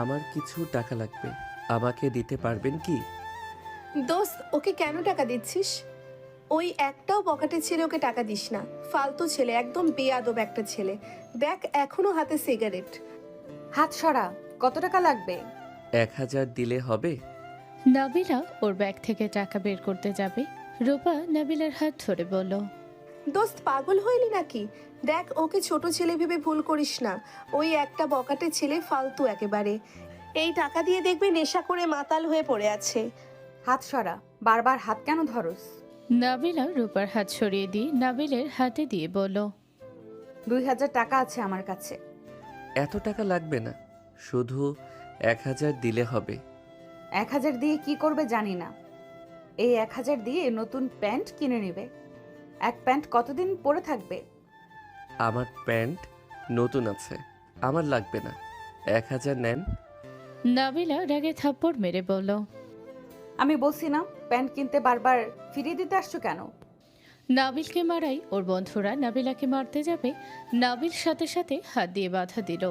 আমার কিছু টাকা লাগবে, আমাকে দিতে পারবেন কি? দোস্ত, ওকে কেন টাকা দিচ্ছিস? ওই একটাও পকেটে ছেলে ওকে টাকা দিস না। ফালতু ছেলে, একদম বেয়াদব একটা ছেলে। দেখ, এখনো হাতে সিগারেট। হাত সরা। কত টাকা লাগবে? 1000 দিলে হবে? নাবিলা ওর ব্যাগ থেকে টাকা বের করতে যাবে, রূপা নাবিলার হাত ধরে বলল, দোস্ত, পাগল হইলি নাকি? দেখ, ওকে ছোট ছেলে ভেবে ভুল করিস না। ওই একটা বকাটে ছেলে, ফালতু একেবারে। এই টাকা দিয়ে দেখবি নেশা করে মাতাল হয়ে পড়ে আছে। হাত সরা। বারবার হাত কেন ধরস? নাবিলা রূপার হাত সরিয়ে দিয়ে নাবিলের হাতে দিয়ে বলল, 2000 টাকা আছে আমার কাছে। এত টাকা লাগবে না, শুধু 1000 দিলে হবে। 1000 দিয়ে কি করবে জানি না। এই 1000 দিয়ে নতুন প্যান্ট কিনে নেবে। এক প্যান্ট কতদিন পরে থাকবে? আমার প্যান্ট নতুন আছে, আমার লাগবে না। 1000 নেন। নাবিলা রাগে থাপ্পড় মেরে বলল, আমি বলছি না প্যান্ট কিনতে বারবার ফিরিয়ে দিতে আসছো কেন? নাবিলকে মারাই ওর বন্ধুরা নাবিলাকে মারতে যাবে, নাবিল সাথে সাথে হাত দিয়ে বাধা দিল।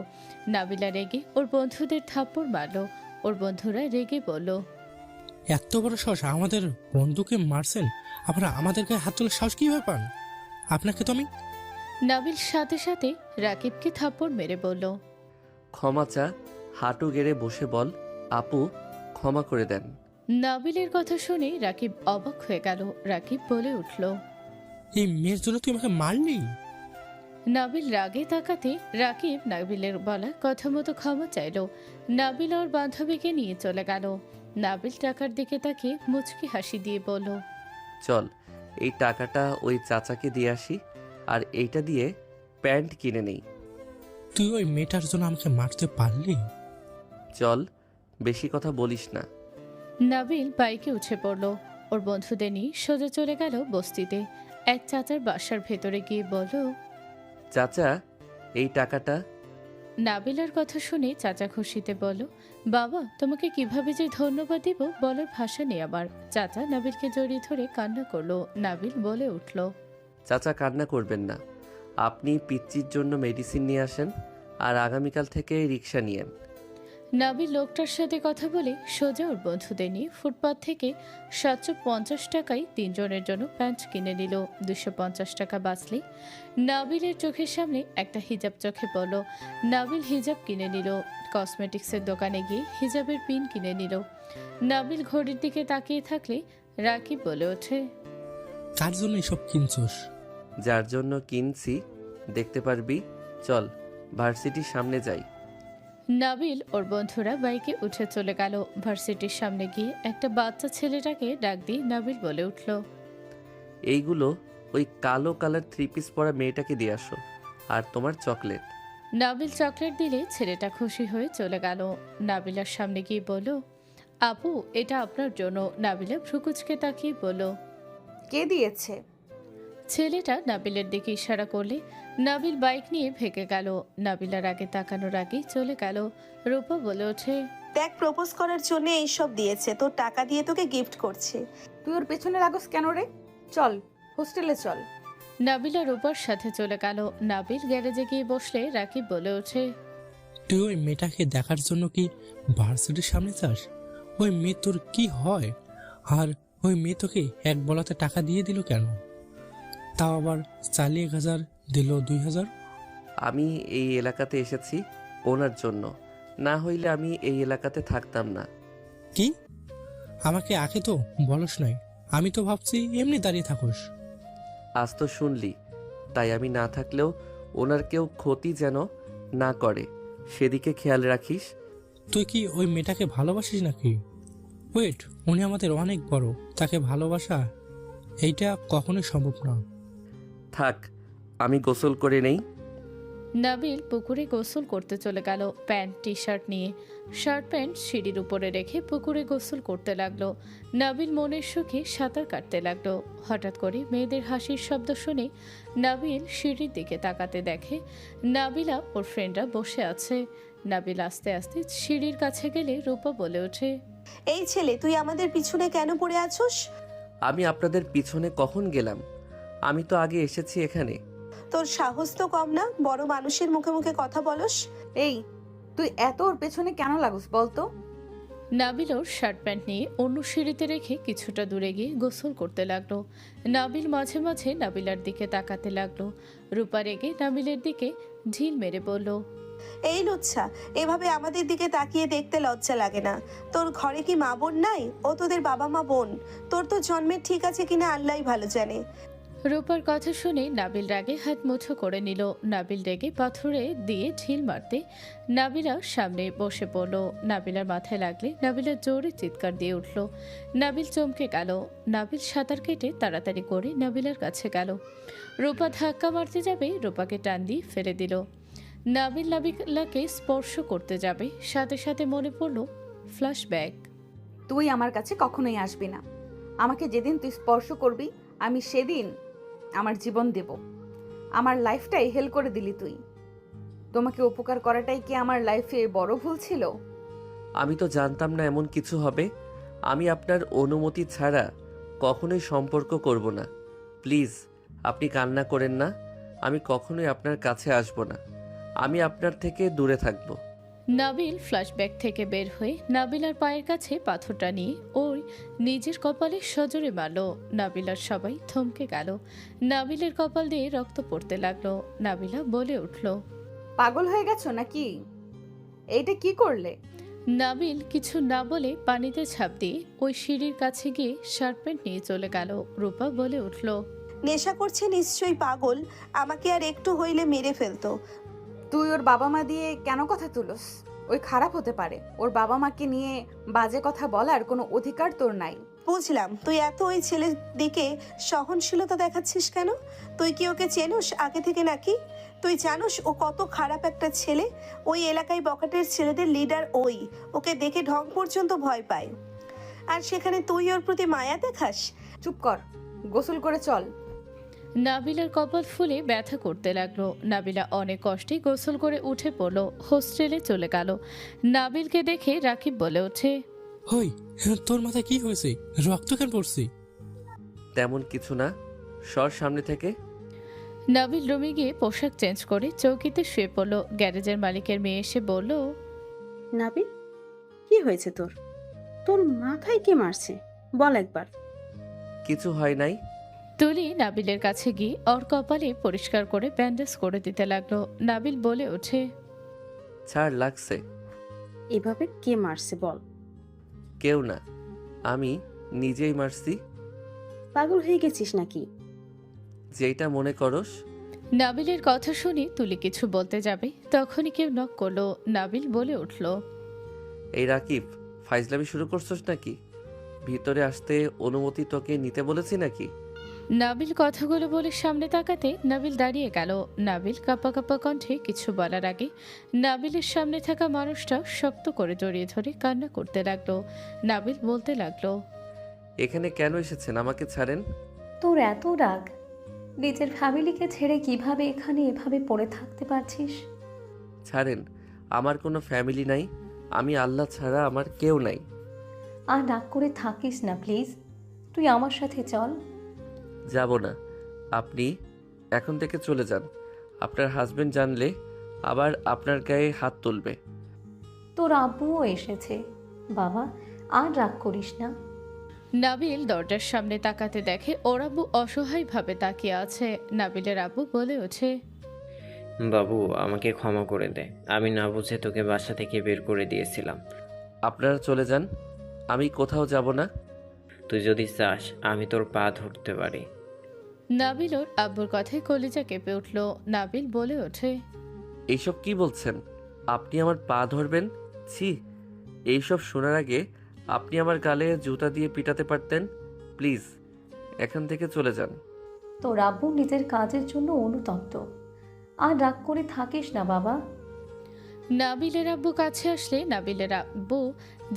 নাবিলা রেগে ওর বন্ধুদের থাপ্পড় মারল। ওর বন্ধুরা রেগে বলল, এত বড় সাহস, আমাদের বন্ধুকে মারছেন, আবার আমাদের গায়ে হাত তোলার সাহস কিভাবে পান? আপনাকে তো আমি... নাবিল সাথে সাথে রাকিবকে থাপ্পড় মেরে বলল, ক্ষমা চা, হাঁটু গেড়ে বসে বল, আপু ক্ষমা করে দেন। নাবিলের কথা শুনে রাকিব অবাক হয়ে গেল। রাকিব বলে উঠল, এই মেয়ের জন্য তুই আমাকে মারলি? নাবিল রাগে তাকাতে রাকিব নাবিলের বলা কথা মতো ক্ষমা চাইল। নাবিল ওর বান্ধবীকে নিয়ে চলে গেল। নাবিল টাকার দিকে তাকিয়ে মুচকি হাসি দিয়ে বলল, চল, এই টাকাটা ওই চাচাকে দিয়ে আসি, আর এইটা দিয়ে প্যান্ট কিনে নেই। তুই ওই মেয়েটার জন্য আমাকে মারতে পারলি? চল, বেশি কথা বলিস না। নাবিল বাইকে উঠে পড়ল। ওর বন্ধুদের নিয়ে সোজা চলে গেল বস্তিতে। এক চাচার বাসার ভেতরে গিয়ে বলল, চাচা, এই টাকাটা। নাবিলার কথা শুনে চাচা খুশিতে বলল, বাবা, তোমাকে কিভাবে যে ধন্যবাদ দিব বলার ভাষা নেই আমার। চাচা নাবিলকে জড়িয়ে ধরে কান্না করলো। নাবিল বলে উঠল, চাচা কান্না করবেন না, আপনি পিচ্চির জন্য মেডিসিন নিয়ে আসেন, আর আগামীকাল থেকে রিক্সা নিয়েন। নাবিল লোকটার সাথে কথা বলে সোজা ওর বন্ধুদের নিয়ে ফুটপাত থেকে 750 টাকায় তিনজনের জন্য প্যান্ট কিনে নিল। 250 টাকা বাঁচলে নাবিলের চোখের সামনে একটা হিজাব চোখে পড়ল। নাবিল হিজাব কিনে নিল। কসমেটিক্সের দোকানে গিয়ে হিজাবের পিন কিনে নিল। নাবিল ঘড়ির দিকে তাকিয়ে থাকলে রাকিব বলে ওঠে, কার জন্য এসব কিনছোস? যার জন্য কিনছি দেখতে পারবি, চল ভার্সিটির সামনে যাই। নাবিল ওর বন্ধুরা বাইকে উঠে চলে গেল। ভার্সিটির সামনে গিয়ে একটা বাচ্চা ছেলেটাকে ডাক দিয়ে নাবিল বলে উঠল, এইগুলো ওই কালো কালার 3 পিস পরা মেয়েটাকে দিয়ে আসো, আর তোমার চকলেট। নাবিল চকলেট দিলে ছেলেটা খুশি হয়ে চলে গেল। নাবিলার সামনে গিয়ে বলল, আপু, এটা আপনার জন্য। নাবিলা ভ্রুকুচকে তাকিয়ে বলল, কে দিয়েছে? ছেলেটা নাবিলের দিকে ইশারা করলে নাবিল বাইক নিয়ে ভেগে গেল। নাবিলার আগে তাকানোর আগেই চলে গেল। রূপা বলে ওঠে, দেখ, প্রপোজ করার জন্য এইসব দিয়েছে, তোর টাকা দিয়ে তোকে গিফট করছে। তুই ওর পেছনে লাগস কেন রে? চল হোস্টেলে চল। নাবিলা রূপার সাথে চলে গেল। নাবিল গ্যারেজে গিয়ে বসলে রাকিব বলে ওঠে, তুই ওই মেয়েটাকে দেখার জন্য কি ভার্সিটির সামনে যাস? ওই মেয়ে তোর কি হয়? আর ওই মেয়ে তোকে এক বলাতে টাকা দিয়ে দিল কেন? তাও আবার 1000 দিল 2000। আমি এই এলাকাতে এসেছি ওনার জন্য, না হইলে আমি এই এলাকাতে থাকতাম না। কি? আমাকে আগে তো বলস নাই, আমি তো ভাবছি এমনি দাঁড়িয়ে থাকোস। আজ তো শুনলি, তাই আমি না থাকলেও ওনার কেউ ক্ষতি যেন না করে সেদিকে খেয়াল রাখিস। তুই কি ওই মেয়েটাকে ভালোবাসিস নাকি? ওয়েট, উনি আমাদের অনেক বড়, তাকে ভালোবাসা এইটা কখনোই সম্ভব না। থাক, আমি গোসল করে নেই। নাবিল পুকুরে গোসল করতে চলে গেল প্যান্ট টি শার্ট নিয়ে। শার্ট প্যান্ট সিঁড়ির উপরে রেখে পুকুরে গোসল করতে লাগলো। নাবিল মনের সুখে সাঁতার কাটতে লাগলো। হঠাৎ করে মেয়েদের হাসির শব্দ শুনে নাবিল সিঁড়ির দিকে তাকাতে দেখে নাবিলা ওর ফ্রেন্ডরা বসে আছে। নাবিল আস্তে আস্তে সিঁড়ির কাছে গেলে রূপা বলে ওঠে, এই ছেলে, তুই আমাদের পিছনে কেন পড়ে আছোস? আমি আপনাদের পিছনে কখন গেলাম? আমি তো আগে এসেছি এখানে। তোর সাহস তো কম না, বড় মানুষের মুখে মুখে কথা বলস। এই, তুই এত ওর পেছনে কেন লাগুস বলতো? নাবিল ওর শার্ট প্যান্ট নিয়ে অন্য সিঁড়িতে রেখে কিছুটা দূরে গিয়ে গোসল করতে লাগলো। নাবিল মাঝে মাঝে নাবিলার দিকে তাকাতে লাগলো। রূপা রেগে নাবিলের দিকে ঢিল মেরে বলল, এই লুচ্ছা, এভাবে আমাদের দিকে তাকিয়ে দেখতে লজ্জা লাগে না? তোর ঘরে কি মা বোন নাই? ও তোদের বাবা মা বোন। তোর তো জন্মের ঠিক আছে কিনা আল্লাহই ভালো জানে। রূপার কথা শুনে নাবিল রাগে হাত মুঠো করে নিল। নাবিল রেগে পাথরে দিয়ে ঢিল মারতে নাবিলা সামনে বসে পড়ল। নাবিলার মাথায় লাগলে নাবিলা জোরে চিৎকার দিয়ে উঠল। নাবিল চমকে গেল। নাবিল সাঁতার কেটে তাড়াতাড়ি করে নাবিলার কাছে গেল। রূপা ধাক্কা মারতে যাবে, রূপাকে টান দিয়ে ফেলে দিল। নাবিল নাবিলাকে স্পর্শ করতে যাবে, সাথে সাথে মনে পড়ল ফ্ল্যাশব্যাক। তুই আমার কাছে কখনোই আসবি না। আমাকে যেদিন তুই স্পর্শ করবি আমি সেদিন আমার জীবন দেব। আমার লাইফটাই হেল করে দিলি তুই। তোমাকে উপকার করাটাই কি আমার লাইফে বড় ভুল ছিল? আমি তো জানতাম না এমন কিছু হবে। আমি আপনার অনুমতি ছাড়া কখনোই সম্পর্ক করব না। প্লিজ, আপনি কান্না করেন না। আমি কখনোই আপনার কাছে আসব না। আমি আপনার থেকে দূরে থাকব। নাবিল ফ্ল্যাশব্যাক থেকে বের হয়ে নাবিলার পায়ের কাছে পাথরটা নিয়ে ওই নিজের কপালে সজোরে মারল। নাবিলার সবাই থমকে গেল। নাবিলের কপাল দিয়ে রক্ত পড়তে লাগলো। নাবিলা বলে উঠল, পাগল হয়ে গেছো নাকি? এইটা কি করলে? নাবিল কিছু না বলে পানিতে ঝাঁপ দিয়ে ওই সিঁড়ির কাছে গিয়ে শার্ট প্যান্ট নিয়ে চলে গেল। রূপা বলে উঠল, নেশা করছে নিশ্চয়ই পাগল, আমাকে আর একটু হইলে মেরে ফেলতো। তুই ওর বাবা মা দিয়ে কেন কথা তুলস? ওই খারাপ হতে পারে। ওর বাবা মাকে নিয়ে বাজে কথা বলার কোনো অধিকার তোর নাই। বুঝলাম, তুই এত ওই ছেলের দিকে সহনশীলতা দেখাচ্ছিস কেন? তুই কি ওকে চেনোস আগে থেকে নাকি? তুই জানোস ও কত খারাপ একটা ছেলে? ওই এলাকায় বখাটের ছেলেদের লিডার ওই। ওকে দেখে ঢং পর্যন্ত ভয় পায়, আর সেখানে তুই ওর প্রতি মায়া দেখাস? চুপ কর, গোসল করে চল। নাবিলার কপাল ফুলে ব্যথা করতে লাগলো। নাবিলা অনেক কষ্টে গোসল করে উঠে পড়ল, হোস্টেলে চলে গেল। নাবিলকে দেখে রাকিব বলে ওঠে, হই, তোর মাথায় কি হয়েছে? রক্ত কেন পড়ছে? তেমন কিছু না, সর সামনে থেকে। নাবিল রুমে গিয়ে পোশাক চেঞ্জ করে চৌকিতে শুয়ে পড়ল। গ্যারেজের মালিকের মেয়ে এসে বলল, নাবিল, কি হয়েছে তোর? তোর মাথায় কে মারছে? বল একবার। কিছু হয় নাই। তুলি নাবিলের কাছে গিয়ে ওর কপালে পরিষ্কার করে ব্যান্ডেজ করে দিতে লাগলো। নাবিল বলে ওঠে, ছাড়, লাগছে। এভাবে কে মারছে বল। কেউ না, আমি নিজেই মারছি। পাগল হয়ে গেছিস নাকি? যেইটা মনে করস। নাবিলের কথা শুনে তুলি কিছু বলতে যাবে, তখনই কেউ নক করলো। নাবিল বলে উঠল, এই রাকিব, ফাইজলামি শুরু করছস নাকি? ভিতরে আসতে অনুমতি তোকে নিতে বলেছি নাকি? নাবিল কথাগুলো বলে সামনে তাকাতে নাবিল দাঁড়িয়ে গেল। নাবিল কাঁপা কাঁপা কণ্ঠে কিছু বলার আগে নাবিলের সামনে থাকা মানুষটা শক্ত করে জড়িয়ে ধরে কান্না করতে লাগলো। নাবিল বলতে লাগলো, এখানে কেন এসেছেন? আমাকে ছাড়েন। তোর এত রাগ? নিজের ফ্যামিলিকে ছেড়ে কিভাবে এখানে এভাবে পড়ে থাকতে পারছিস? ছাড়েন, আমার কোনো ফ্যামিলি নাই। আমি আল্লাহ ছাড়া আমার কেউ নাই। আর রাগ করে থাকিস না প্লিজ, তুই আমার সাথে চল। যাব না। আপনি এখন থেকে চলে যান। আপনার হাজবেন্ড জানলে আবার আপনার গায়ে হাত তুলবে। তোর আব্বুও এসেছে। বাবা, আর রাগ করিস না। নাবিল দরজার সামনে তাকাতে দেখে ওর আব্বু অসহায়ভাবে তাকিয়ে আছে। নাবিলের আব্বু বলে ওঠে, বাবু, আমাকে ক্ষমা করে দে। আমি না বুঝে তোকে বাসা থেকে বের করে দিয়েছিলাম। আপনারা চলে যান, আমি কোথাও যাব না। তুই যদি চাস আমি তোর পা ধরতে পারি। নাবিল ওর আব্বুর কথায় কলিজা কেঁপে উঠল। নাবিল বলে ওঠে, এইসব কি বলছেন? আপনি আমার পা ধরবেন? ছি, এইসব শোনার আগে আপনি আমার গালে জুতা দিয়ে পিটাতে পারতেন। প্লিজ, এখান থেকে চলে যান। তোর আব্বু নিজের কাজের জন্য অনুতপ্ত। আর রাগ করে থাকিস না বাবা। নাবিলের আব্বু কাছে আসলে নাবিলের আব্বু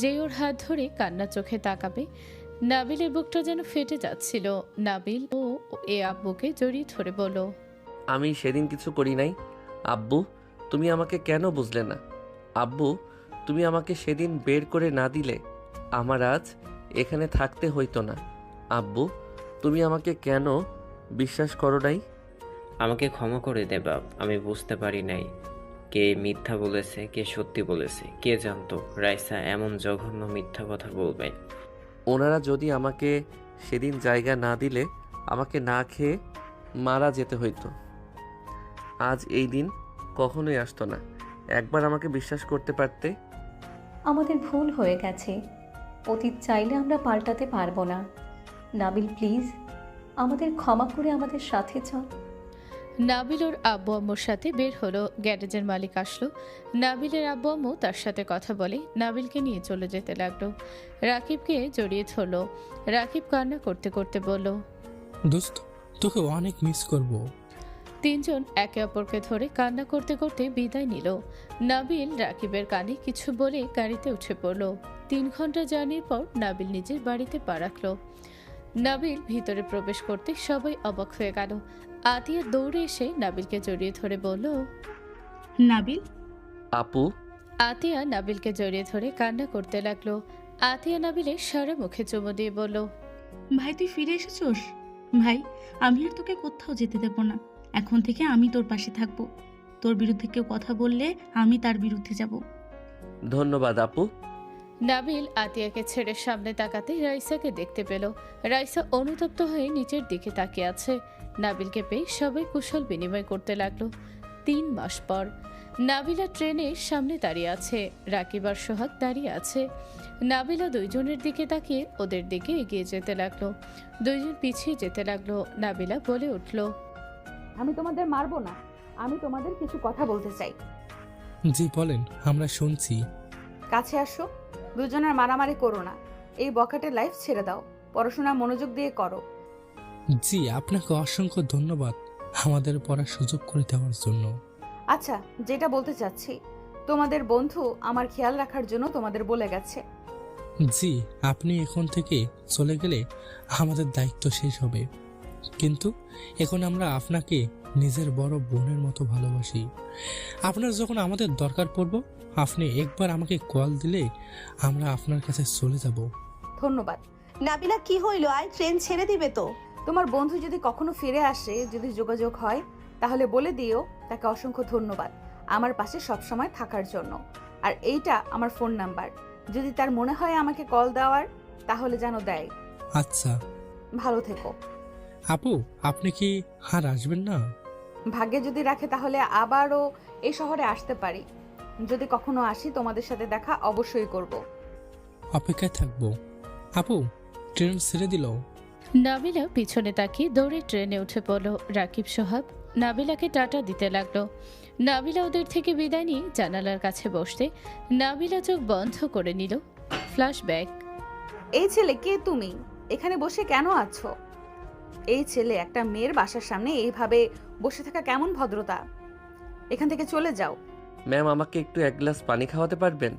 যে ওর হাত ধরে কান্না চোখে তাকাবে, নাবিলের বুকটা যেন ফেটে যাচ্ছিল। নাবিল ও এ আব্বুকে জড়িয়ে ধরে বলল, আমি সেদিন কিছু করি নাই। আব্বু, তুমি আমাকে কেন বুঝলে না? আব্বু, তুমি আমাকে সেদিন বের করে না দিলে আমার আজ এখানে থাকতে হইতো না। আব্বু, তুমি আমাকে কেন বিশ্বাস করো নাই? আমাকে ক্ষমা করে দে বাপ, আমি বুঝতে পারি নাই। কে মিথ্যা বলেছে কে সত্যি বলেছে কে জানতো রাইসা এমন জঘন্য মিথ্যা কথা বলবে। ওনারা যদি আমাকে সেদিন জায়গা না দিলে আমাকে না খেয়ে মারা যেতে হইতো। আজ এই দিন কখনোই আসতো না। একবার আমাকে বিশ্বাস করতে পারতে। আমাদের ভুল হয়ে গেছে, অতীত চাইলে আমরা পাল্টাতে পারবো না। নাবিল প্লিজ, আমাদের ক্ষমা করে আমাদের সাথে চল। নাবিল ওর আব্বু আম্মুর সাথে বের হলো। গ্যারেজের মালিক আসলো। নাবিলের আব্বু আম্মু তার সাথে কথা বলে নাবিলকে নিয়ে চলে যেতে লাগলো। রাকিবকে জড়িয়ে ধরলো। রাকিব কান্না করতে করতে বলল, দোস্ত, তোকে অনেক মিস করব। তিনজন একে অপরকে ধরে কান্না করতে করতে বিদায় নিল। নাবিল রাকিবের কানে কিছু বলে গাড়িতে উঠে পড়ল। 3 ঘন্টা জার্নির পর নাবিল নিজের বাড়িতে পা রাখল। নাবিল ভিতরে প্রবেশ করতে সবাই অবাক হয়ে গেল। আতিয়া দৌড়ে এসে নাবিলকে জড়িয়ে ধরে বলল, নাবিল, আপু, আতিয়া নাবিলকে জড়িয়ে ধরে কান্না করতে লাগলো। আতিয়া নাবিলের সারা মুখে চুমু দিয়ে বলল, ভাই তুই ফিরে এসেছোস? ভাই, আমি আর তোকে কোথাও যেতে দেব না। এখন থেকে আমি তোর পাশে থাকবো। তোর বিরুদ্ধে কেউ কথা বললে আমি তার বিরুদ্ধে যাব। ধন্যবাদ আপু। নাবিল আতিয়াকে ছেড়ে সামনে তাকাতে রাইসাকে দেখতে পেল। রাইসা অনুতপ্ত হয়ে নিচের দিকে তাকিয়ে আছে। নাবিলকে পেয়ে সবাই কুশল বিনিময় করতে লাগলো। 3 মাস পর নাবিলা ট্রেনের সামনে দাঁড়িয়ে আছে। রাকিব আর সোহাগ দাঁড়িয়ে আছে। নাবিলা দুইজনের দিকে তাকিয়ে ওদের দিকে এগিয়ে যেতে লাগলো। দুইজন পিছিয়ে যেতে লাগলো। নাবিলা বলে উঠল, আমি তোমাদের মারবো না, আমি তোমাদের কিছু কথা বলতে চাই। জি বলেন, আমরা শুনছি। কাছে আসো, দুজনের মারামারি করো না। এই বখাটের লাইফ ছেড়ে দাও, পড়াশোনা মনোযোগ দিয়ে করো। জি, আপনাকে অসংখ্য ধন্যবাদ আমাদের পড়ার সুযোগ করে দেওয়ার জন্য। আচ্ছা, যেটা বলতে চাচ্ছি, তোমাদের বন্ধু আমার খেয়াল রাখার জন্য তোমাদের বলে গেছে। জি, আপনি এখন থেকে চলে গেলে আমাদের দায়িত্ব শেষ হবে, কিন্তু এখন আমরা আপনাকে নিজের বড় বোনের মতো ভালোবাসি। আপনার যখন আমাদের দরকার পড়ব, আপনি একবার আমাকে কল দিলে আমরা আপনার কাছে চলে যাব। ধন্যবাদ। নাবিলা কি হইলো? আয়, ট্রেন ছেড়ে দিবে তো। তোমার বন্ধু যদি কখনো ফিরে আসে, যদি যোগাযোগ হয়, তাহলে বলে দিও তাকে অসংখ্য ধন্যবাদ আমার পাশে সবসময় থাকার জন্য। আর এইটা আমার ফোন নাম্বার, যদি তার মনে হয় আমাকে কল দেওয়ার তাহলে যেন দেয়। আচ্ছা ভালো থেকো। আপু, আপনি কি আর আসবেন না? ভাগ্যে যদি রাখে তাহলে আবারও এই শহরে আসতে পারি। যদি কখনো আসি তোমাদের সাথে দেখা অবশ্যই করব। অপেক্ষায় থাকবো। আপু, ট্রেন ছেড়ে দিল। নাবিলা পিছনে তাকিয়ে দৌড়ে ট্রেনে উঠে পড়ল। রাকিব সোহাগ নাবিলাকে টাটা দিতে লাগলো। নাবিলা ওদের থেকে বিদায় নিয়ে জানালার কাছে বসতে নাবিলা চোখ বন্ধ করে নিল। ফ্ল্যাশব্যাক। এই ছেলে কে তুমি? এখানে বসে কেন আছো? এই ছেলে একটা মেয়ের বাসার সামনে এইভাবে বসে থাকা কেমন ভদ্রতা? এখান থেকে চলে যাও। ম্যাম, আমাকে একটু 1 গ্লাস পানি খাওয়াতে পারবেন?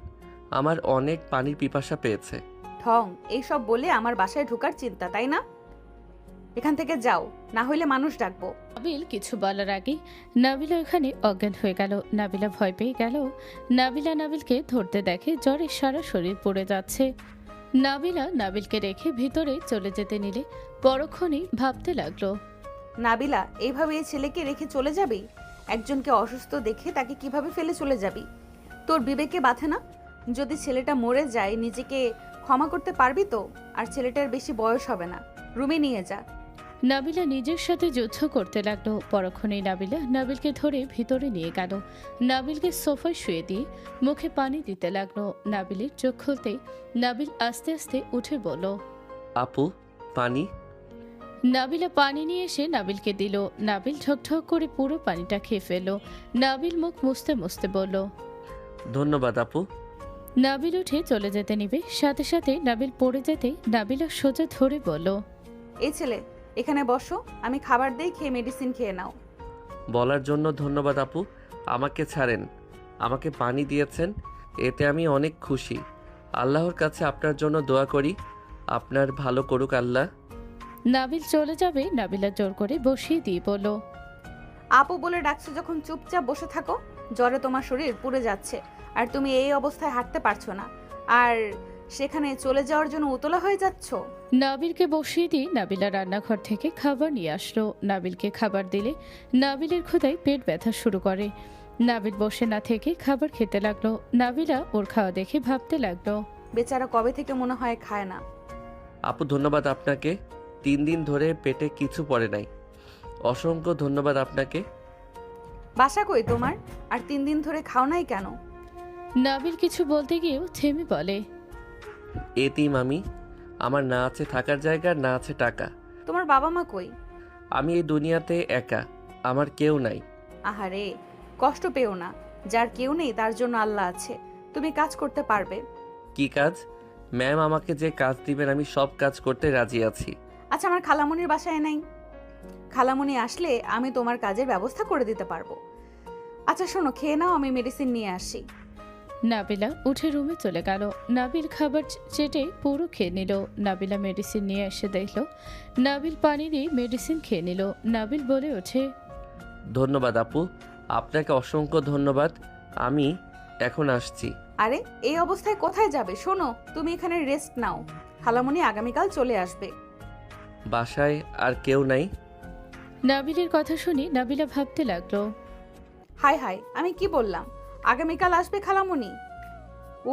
আমার অনেক পানির পিপাসা পেয়েছে। ঠং, এইসব বলে আমার বাসায় ঢোকার চিন্তা, তাই না? এখান থেকে যাও, না হইলে মানুষ ডাকবো। নাবিল কিছু বলার আগে নাবিলা ওখানে অজ্ঞান হয়ে গেল। নাবিলা ভয় পেয়ে গেল। নাবিলকে ধরতে দেখে জ্বরে সারা শরীর পড়ে যাচ্ছে। নাবিলা নাবিলকে রেখে ভিতরে চলে যেতে নিলে পরক্ষণেই ভাবতে লাগলো, নাবিলা, এইভাবে এই ছেলেকে রেখে চলে যাবি? একজনকে অসুস্থ দেখে তাকে কিভাবে ফেলে চলে যাবি? তোর বিবেকে বাঁধে না? যদি ছেলেটা মরে যায় নিজেকে ক্ষমা করতে পারবি তো? আর ছেলেটার বেশি বয়স হবে না, রুমে নিয়ে যা। নাবিলা নিজের সাথে যুদ্ধ করতে লাগলো। পরক্ষণেই নাবিলা নাবিলকে ধরে ভিতরে নিয়ে গেল। নাবিলকে সোফায় শুয়ে দিয়ে মুখে পানি দিতে লাগলো। নাবিলের চোখ খুলতেই নাবিল আস্তে আস্তে উঠে বলল, আপু, পানি। নাবিলা পানি নিয়ে এসে নাবিলকে দিল। নাবিল ঠকঠক করে পুরো পানিটা খেয়ে ফেলল। নাবিল মুখ মুছতে মুছতে বলল, ধন্যবাদ আপু। নাবিল উঠে চলে যেতে নিবে, সাথে সাথে নাবিল পড়ে যেতে নাবিলা সোজা ধরে বলল, এই ছেলে, এখানে বসো, আমি খাবার দেই, খেয়ে মেডিসিন খেয়ে নাও। বলার জন্য ধন্যবাদ আপু। আমাকে ছাড়েন। আমাকে পানি দিয়েছেন, এতে আমি অনেক খুশি। আল্লাহর কাছে আপনার জন্য দোয়া করি, আপনার ভালো করুক আল্লাহ। নাবিল চলে যাবে নাবিলা জোর করে বসিয়ে দিয়ে বলল, আপু বলে ডাকছো যখন চুপচাপ বসে থাকো। জ্বরে তোমার শরীর পুড়ে যাচ্ছে, আর তুমি এই অবস্থায় হাঁটতে পারছো না, আর সেখানে চলে যাওয়ার জন্য উতলা হয়ে যাচ্ছ। নাবিলকে বসিয়ে দিয়ে নাবিলা রান্নাঘর থেকে খাবার নিয়ে আসলো। নাবিলকে খাবার দিলে নাবিলের ক্ষুধায় পেট ব্যথা শুরু করে। নাবিল বসে না থেকে খাবার খেতে লাগলো। নাবিলা ওর খাওয়া দেখে ভাবতে লাগলো। বেচারা কবে থেকে মনে হয় খায় না। আপু ধন্যবাদ আপনাকে, 3 দিন ধরে পেটে কিছু পড়ে নাই। অসংখ্য ধন্যবাদ আপনাকে। বাসা কই তোমার? আর 3 দিন ধরে খাও নাই কেন? নাবিল কিছু বলতে গিয়েও থেমে বলে, এতিম আমি, আমার না আছে থাকার জায়গা, না আছে টাকা। তোমার বাবা মা কই? আমি এই দুনিয়াতে একা, আমার কেউ নাই। আহারে, কষ্ট পেও না। যার কেউ নেই তার জন্য আল্লাহ আছে। তুমি কাজ করতে পারবে। কি কাজ? ম্যাম আমাকে যে কাজ দিবেন আমি সব কাজ করতে রাজি আছি। আচ্ছা, আমার খালামণির বাসায় নাই? খালামণি আসলে আমি তোমার কাজের ব্যবস্থা করে দিতে পারবো। আচ্ছা শোনো, খেয়ে নাও, আমি মেডিসিন নিয়ে আসি। নাবিলা উঠে রুমে চলে গেল। নাবিল খাবার চেটে পুরো খেয়ে নিল। নাবিলা মেডিসিন নিয়ে এসে দেখলো নাবিল পানি দিয়ে মেডিসিন খেয়ে নিল। নাবিল বলে ওঠে, ধন্যবাদ আপু, আপনাকে অসংখ্য ধন্যবাদ। আমি এখন আসছি। আরে এই অবস্থায় কোথায় যাবে? শোনো, তুমি এখানে রেস্ট নাও। খালামণি আগামীকাল চলে আসবে। বাসায় আর কেউ নাই? নাবিলের কথা শুনে নাবিলা ভাবতে লাগলো, হাই হাই, আমি কি বললাম? আগামীকাল আসবে খালামণি?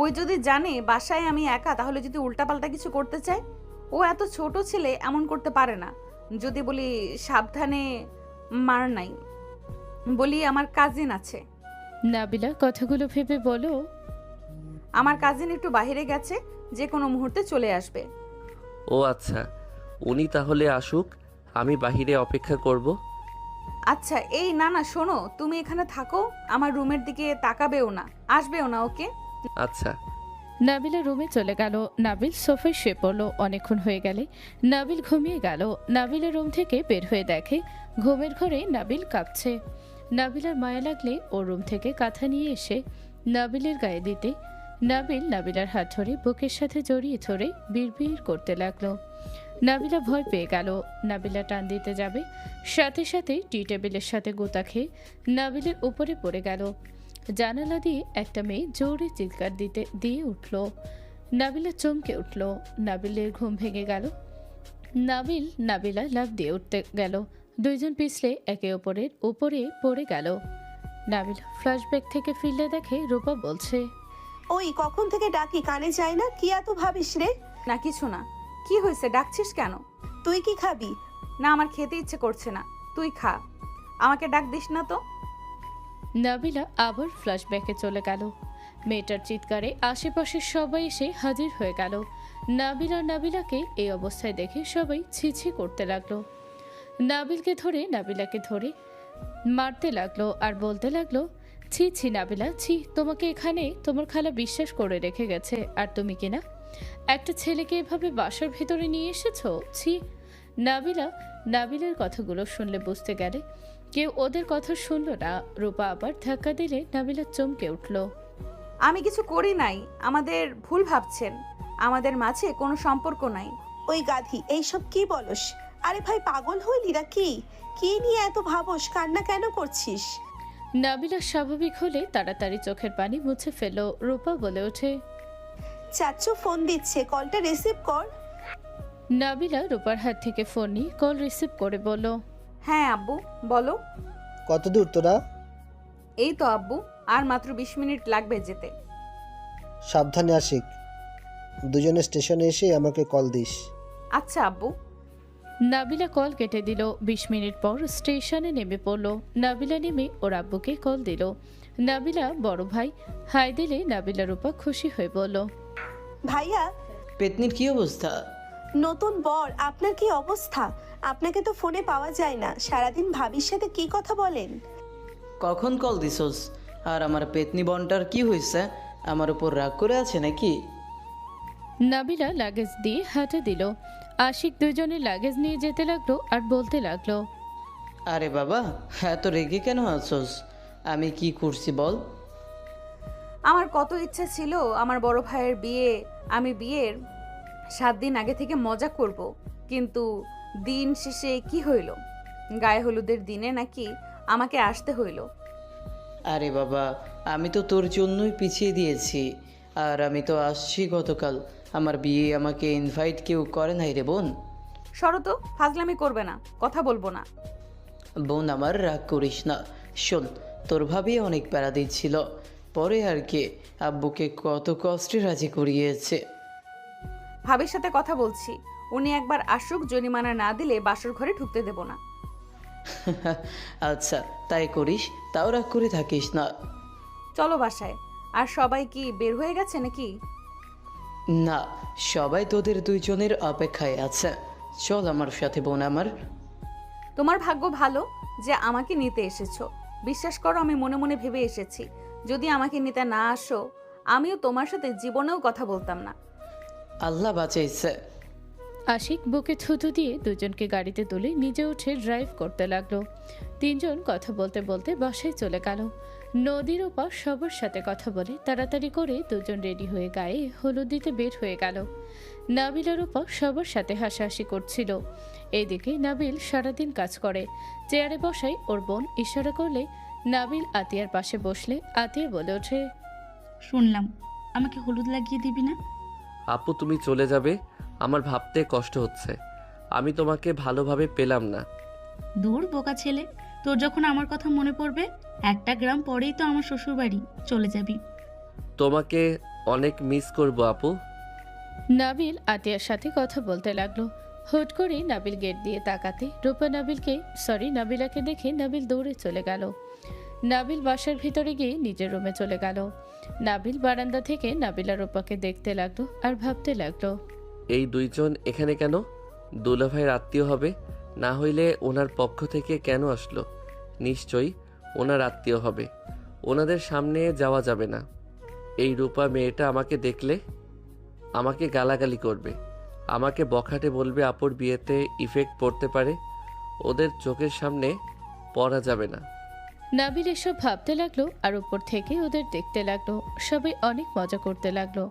ওই যদি জানে বাসায় আমি একা, তাহলে যদি উল্টাপাল্টা কিছু করতে চায়? ও এত ছোট ছেলে, এমন করতে পারে না। যদি বলি সাবধানে, মার নাই, বলি আমার কাজিন আছে। নাবিলা কথাগুলো ভেবে বলো, আমার কাজিন একটু বাইরে গেছে, যে কোনো মুহূর্তে চলে আসবে। ও আচ্ছা, উনি তাহলে আসুক, আমি বাহিরে অপেক্ষা করব। আচ্ছা এই না না, শোনো, তুমি এখানে থাকো, আমার রুমের দিকে তাকাবেও না, আসবেও না, ওকে? আচ্ছা। নাবিলা রুমে চলে গেল। নাবিল সোফায় শুয়ে পড়লো। অনেকক্ষণ হয়ে গেলে নাবিল ঘুমিয়ে গেল। নাবিলা রুম থেকে বের হয়ে দেখে ঘুমের ঘরে নাবিল কাঁপছে। নাবিলার মায়া লাগলে ও রুম থেকে কাঁথা নিয়ে এসে নাবিলের গায়ে দিতে নাবিল নাবিলার হাত ধরে বুকের সাথে জড়িয়ে ধরে বিড়বিড় করতে লাগলো। নাবিলা ভয় পেয়ে গেল। নাবিলা টান দিতে যাবে, সাথে সাথে টি টেবিলের সাথে গোতা খেয়ে নাবিলের উপরে পড়ে গেল। জানালা দিয়ে একটা মেয়ে জোরে চিৎকার দিয়ে উঠল। নাবিলা চমকে উঠল। নাবিলের ঘুম ভেঙে গেল। নাবিলা লাফ দিয়ে উঠতে গেল। দুইজন পিছলে একে অপরের উপরে পড়ে গেল। নাবিলা ফ্ল্যাশব্যাক থেকে ফিরলে দেখে রূপা বলছে, ওই কখন থেকে ডাকি, কানে যায় না? কি এত ভাবিস রে? না কিছু না। কি হয়েছে, ডাকছিস কেন? তুই কি খাবি? না, আমার খেতে ইচ্ছে করছে না, তুই খা। আমাকে ডাক দিস না তো। নাবিলা আবার ফ্ল্যাশব্যাকে চলে গেল। মেয়েটার চিৎকারে আশেপাশের সবাই এসে হাজির হয়ে গেল। নাবিলাকে এই অবস্থায় দেখে সবাই ছিছি করতে লাগলো। নাবিলাকে ধরে মারতে লাগলো আর বলতে লাগলো, ছি ছি নাবিলা, ছি, তোমাকে এখানে তোমার খালা বিশ্বাস করে রেখে গেছে, আর তুমি কিনা একটা ছেলেকে এভাবে বাসার ভেতরে নিয়ে এসেছো, ছি। নাবিলের কথাগুলো শুনলে বুঝতে গেলে কেউ ওদের কথা শুনল না। রূপা আবার ধাক্কা দিলে নাবিলা চমকে উঠল। আমি কিছু করি নাই, আমাদের ভুল ভাবছেন, আমাদের মাঝে কোনো সম্পর্ক নাই। ওই গাধি, এইসব কি বলস? আরে ভাই, পাগল হইলি না কি? কি নিয়ে এত ভাবস? কান্না কেন করছিস? নাবিলা স্বাভাবিক হলে তাড়াতাড়ি চোখের পানি মুছে ফেলল। রূপা বলে ওঠে, চাচ্চু ফোন দিচ্ছে, কলটা রিসিভ কর। নাবিলা রূপার হাত থেকে ফোন নিয়ে কল রিসিভ করে বলল, হ্যাঁ আব্বু, বলো। কত দূর তোরা? এই তো আব্বু, আর মাত্র 20 মিনিট লাগবে যেতে। সাবধানে আসিক, দুজনে স্টেশনে এসে আমাকে কল দিস। আচ্ছা আব্বু। নাবিলা কল কেটে দিল। 20 মিনিট পর স্টেশনে নেমে পড়ল। নাবিলা নেমে ওর আব্বুকে কল দিল। নাবিলা বড় ভাই হাই দিলে নাবিলা রূপা খুশি হয়ে বলল, ভাইয়া, পেতনির কি অবস্থা? নতুন বর, আপনার কি অবস্থা? আপনাকে তো ফোনে পাওয়া যায় না, সারাদিন ভাবির সাথে কি কথা বলেন? কখন কল দিছস? আর আমার পেতনি বনটার কি হয়েছে? আমার উপর রাগ করে আছে নাকি? নাবিলা লাগেজ দিয়ে হাতে দিল। আশিক দুজনের লাগেজ নিয়ে যেতে লাগলো আর বলতে লাগলো, আরে বাবা, এত রেগে কেন আছস? আমি কি করছি বল? আমার কত ইচ্ছে ছিল আমার বড় ভাইয়ের বিয়ে, আমি বিয়ের 7 দিন আগে থেকে মজা করব, কিন্তু দিন শেষে কি হইল? গায়ে হলুদের দিনে নাকি আমাকে আসতে হইল। আরে বাবা, আমি তো তোর জন্যই পিছিয়ে দিয়েছি, আর আমি তো আসছি গতকাল। আমার বিয়ে আমাকে ইনভাইট কেউ করে নাই রে বোন। শরত, ফাজলামি করবে না, কথা বলবো না। বোন আমার, রাগ করিস না। শোন, তোর ভাবি অনেক প্যারা দিচ্ছিল, পরে আর কি আব্বুকে কত কষ্টে রাজি করিয়েছে। ভাবির সাথে কথা বলছি, উনি একবার আসুক, জরিমানা না দিলে বাসর ঘরে ঢুকতে দেব না। আচ্ছা তাই করিস, তাও রাগ করে থাকিস না। চলো বাসায়। আর সবাই কি বের হয়ে গেছে নাকি? না, সবাই তোদের দুইজনের অপেক্ষায় আছে। চল আমার সাথে বোন আমার। তোমার ভাগ্য ভালো যে আমাকে নিতে এসেছো। বিশ্বাস করো, আমি মনে মনে ভেবে এসেছি, যদি আমাকে নিতে না আসো আমিও তোমার সাথে জীবনেও কথা বলতাম না। আল্লাহ বাঁচাইছে। আশিক বুকে থুতু দিয়ে দুজনকে গাড়িতে তুলে নিজে উঠে ড্রাইভ করতে লাগলো। তিনজন কথা বলতে বলতে বাসায় চলে গেল। নদীর ওপর সবার সাথে কথা বলে তাড়াতাড়ি করে দুজন রেডি হয়ে গায়ে হলুদ দিতে বের হয়ে গেল। নাবিলের ওপর সবার সাথে হাসাহাসি করছিল। এইদিকে নাবিল সারাদিন কাজ করে, চেয়ারে বসায় ওর বোন ইশারা করলে নাবিল আতিয়ার পাশে বসলে আতিয়া বলে ওঠে, শুনলাম আমাকে হলুদ লাগিয়ে দিবি না? আপু তুমি চলে যাবে আমার ভাবতে কষ্ট হচ্ছে। আমি তোমাকে ভালোভাবে পেলাম না। দূর বোকা ছেলে, তোর যখন আমার কথা মনে পড়বে, একটা গ্রাম পরেই তো আমার শ্বশুর বাড়ি, চলে যাবি। তোমাকে অনেক মিস করব আপু। নাবিল আতিয়ার সাথে কথা বলতে লাগলো। হুট করে নাবিল গেট দিয়ে তাকাতে রূপা নাবিলাকে দেখে নাবিল দৌড়ে চলে গেল। নাবিল বাসার ভিতরে গিয়ে নিজের রুমে চলে গেল। নাবিল বারান্দা থেকে নাবিল আর রূপাকে দেখতে লাগলো আর ভাবতে লাগলো, এই দুইজন এখানে কেন? দুলাভাইয়ের আত্মীয় হবে, না হইলে ওনার পক্ষ থেকে কেন আসলো? নিশ্চয়ই ওনার আত্মীয় হবে, ওনাদের সামনে যাওয়া যাবে না। এই রূপা মেয়েটা আমাকে দেখলে আমাকে গালাগালি করবে, আমাকে বখাটে বলবে আপুর বিয়েতে ইফেক্ট পড়তে পারে, ওদের চোখের সামনে পড়া যাবে না। নাবিল এসব ভাবতে লাগলো আর উপর থেকে ওদের দেখতে লাগলো। সবাই অনেক মজা করতে লাগলো,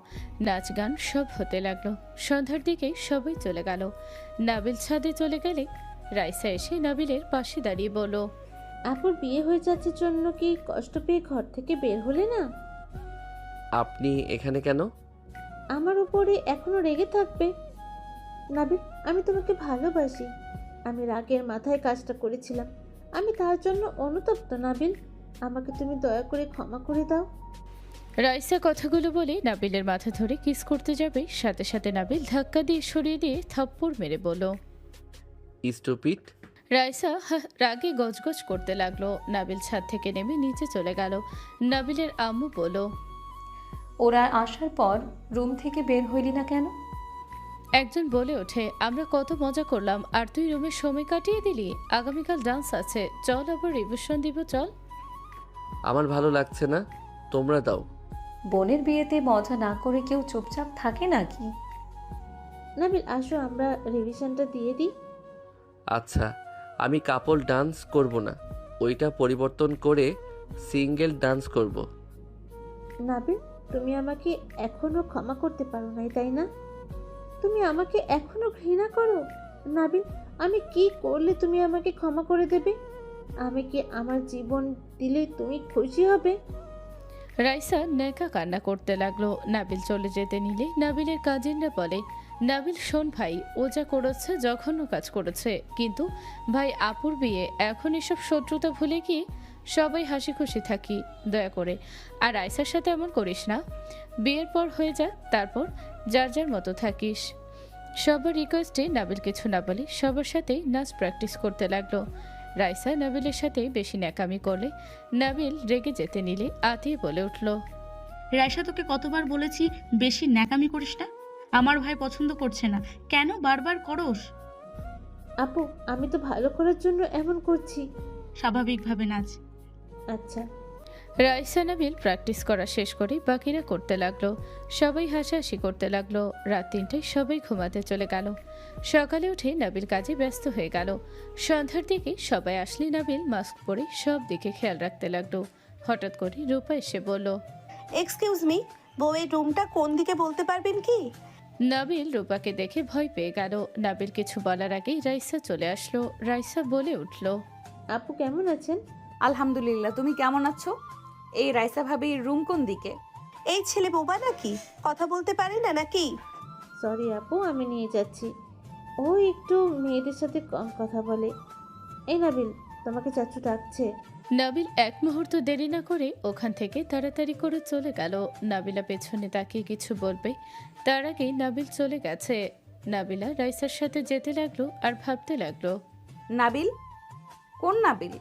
নাচ গান সব হতে লাগলো। সন্ধ্যার দিকে সবাই চলে গেল। নাবিল ছাদে চলে গেলে রাইসা এসে নাবিলের পাশে দাঁড়িয়ে বলল, আপুর বিয়ে হয়ে যাচ্ছে জন্য কি কষ্ট পেয়ে ঘর থেকে বের হলে না? আপনি এখানে কেন? আমার উপরে এখনো রেগে থাকবে? নাবিল, আমি তোমাকে ভালোবাসি। আমি রাগের মাথায় কাজটা করেছিলাম, আমি তার জন্য অনুতপ্ত। নাবিল, আমাকে তুমি দয়া করে ক্ষমা করে দাও। রাইসা কথাগুলো বলে নাবিলের মাথা ধরে কিস করতে যাবে, সাথে সাথে নাবিল ধাক্কা দিয়ে সরিয়ে দিয়ে থাপ্পড় মেরে বলল, স্টুপিড। রাইসা রাগে গজগজ করতে লাগলো। নাবিল ছাদ থেকে নেমে নিচে চলে গেল। নাবিলের আম্মু বলল, ওরা আসার পর রুম থেকে বের হইলি না কেন? একজন বলে ওঠে, আমরা কত মজা করলাম আর তুই রুমে সময় কাটিয়ে দিলি। আগামীকাল ডান্স আছে, চল আবার রিভিশন দিব, চল। আমার ভালো লাগছে না, তোমরা দাও। বোনের বিয়েতে মজা না করে কেউ চুপচাপ থাকে নাকি? নাবিল, আসো আমরা রিভিশনটা দিয়ে দিই। আচ্ছা, আমি কাপল ডান্স করব না, ওইটা পরিবর্তন করে সিঙ্গেল ডান্স করব। নাবিল, তুমি আমাকে এখনো ক্ষমা করতে পারো নাই, তাই না? তুমি আমাকে এখনো ঘৃণা করো? নাবিল, আমি কি করলে তুমি আমাকে ক্ষমা করে দেবে? আমি কি আমার জীবন দিলে তুমি খুশি হবে? রাইসা নেকা কান্না করতে লাগলো। নাবিল চলে যেতে নিলে নাবিলের কাজিনরা বলে, নাবিল শোন ভাই, ও যা করেছে জঘন্য কাজ করেছে, কিন্তু ভাই আপুর বিয়ে, এখন এসব শত্রুতা ভুলে গিয়ে সবাই হাসি খুশি থাকি দয়া করে। আর রাইসার সাথে এমন করিস না, বিয়ের পর হয়ে যা, তারপর যার যার মতো থাকিস। সবার রিকোয়েস্টে নাবিল কিছু না বলে সবার সাথেই নাচ প্র্যাকটিস করতে লাগলো। রাইসা নাবিলের সাথে বেশি ন্যাকামি করলে নাবিল রেগে যেতে নিলে আতিয়ে বলে উঠল, রাইসা, তোকে কতবার বলেছি বেশি ন্যাকামি করিস না? আমার ভাই পছন্দ করছে না, কেন বারবার করস? আপু, আমি তো ভালো করার জন্য এমন করছি। স্বাভাবিকভাবে নাচ। আচ্ছা। রাইসা নাবিল প্র্যাকটিস করা শেষ করে বাকিরা করতে লাগলো। সবাই হাসাহাসি করতে লাগলো। রাত 3টায় সবাই ঘুমাতে চলে গেল। সকালে উঠে নাবিল কাজে ব্যস্ত হয়ে গেল। সন্ধ্যার দিকে সবাই আসলে নাবিল মাস্ক পরে সব দিকে খেয়াল রাখতে লাগলো। হঠাৎ করে রূপা এসে বলল, এক্সকিউজ মি, বউয়ের রুমটা কোন দিকে বলতে পারবেন কি? নাবিল রূপাকে দেখে ভয় পেয়ে গেল। নাবিল কিছু বলার আগেই রাইসা চলে আসলো। রাইসা বলে উঠল, আপু কেমন আছেন? আলহামদুলিল্লাহ, তুমি কেমন আছো? এই রাইসা ভাবির রুম কোন দিকে? এই ছেলে বোবা নাকি, কথা বলতে পারে না নাকি? সরি আপু, আমি নিয়ে যাচ্ছি। ও একটু মেয়েদের সাথে কম কথা বলে। এই নাবিল, তোমাকে চাচু ডাকছে। নাবিল এক মুহূর্ত দেরি না করে ওখান থেকে তাড়াতাড়ি করে চলে গেল। নাবিলা পেছনে তাকিয়ে কিছু বলবে, তার আগে নাবিল চলে গেছে। নাবিলা রাইসার সাথে যেতে লাগলো আর ভাবতে লাগলো, নাবিল? কোন নাবিল?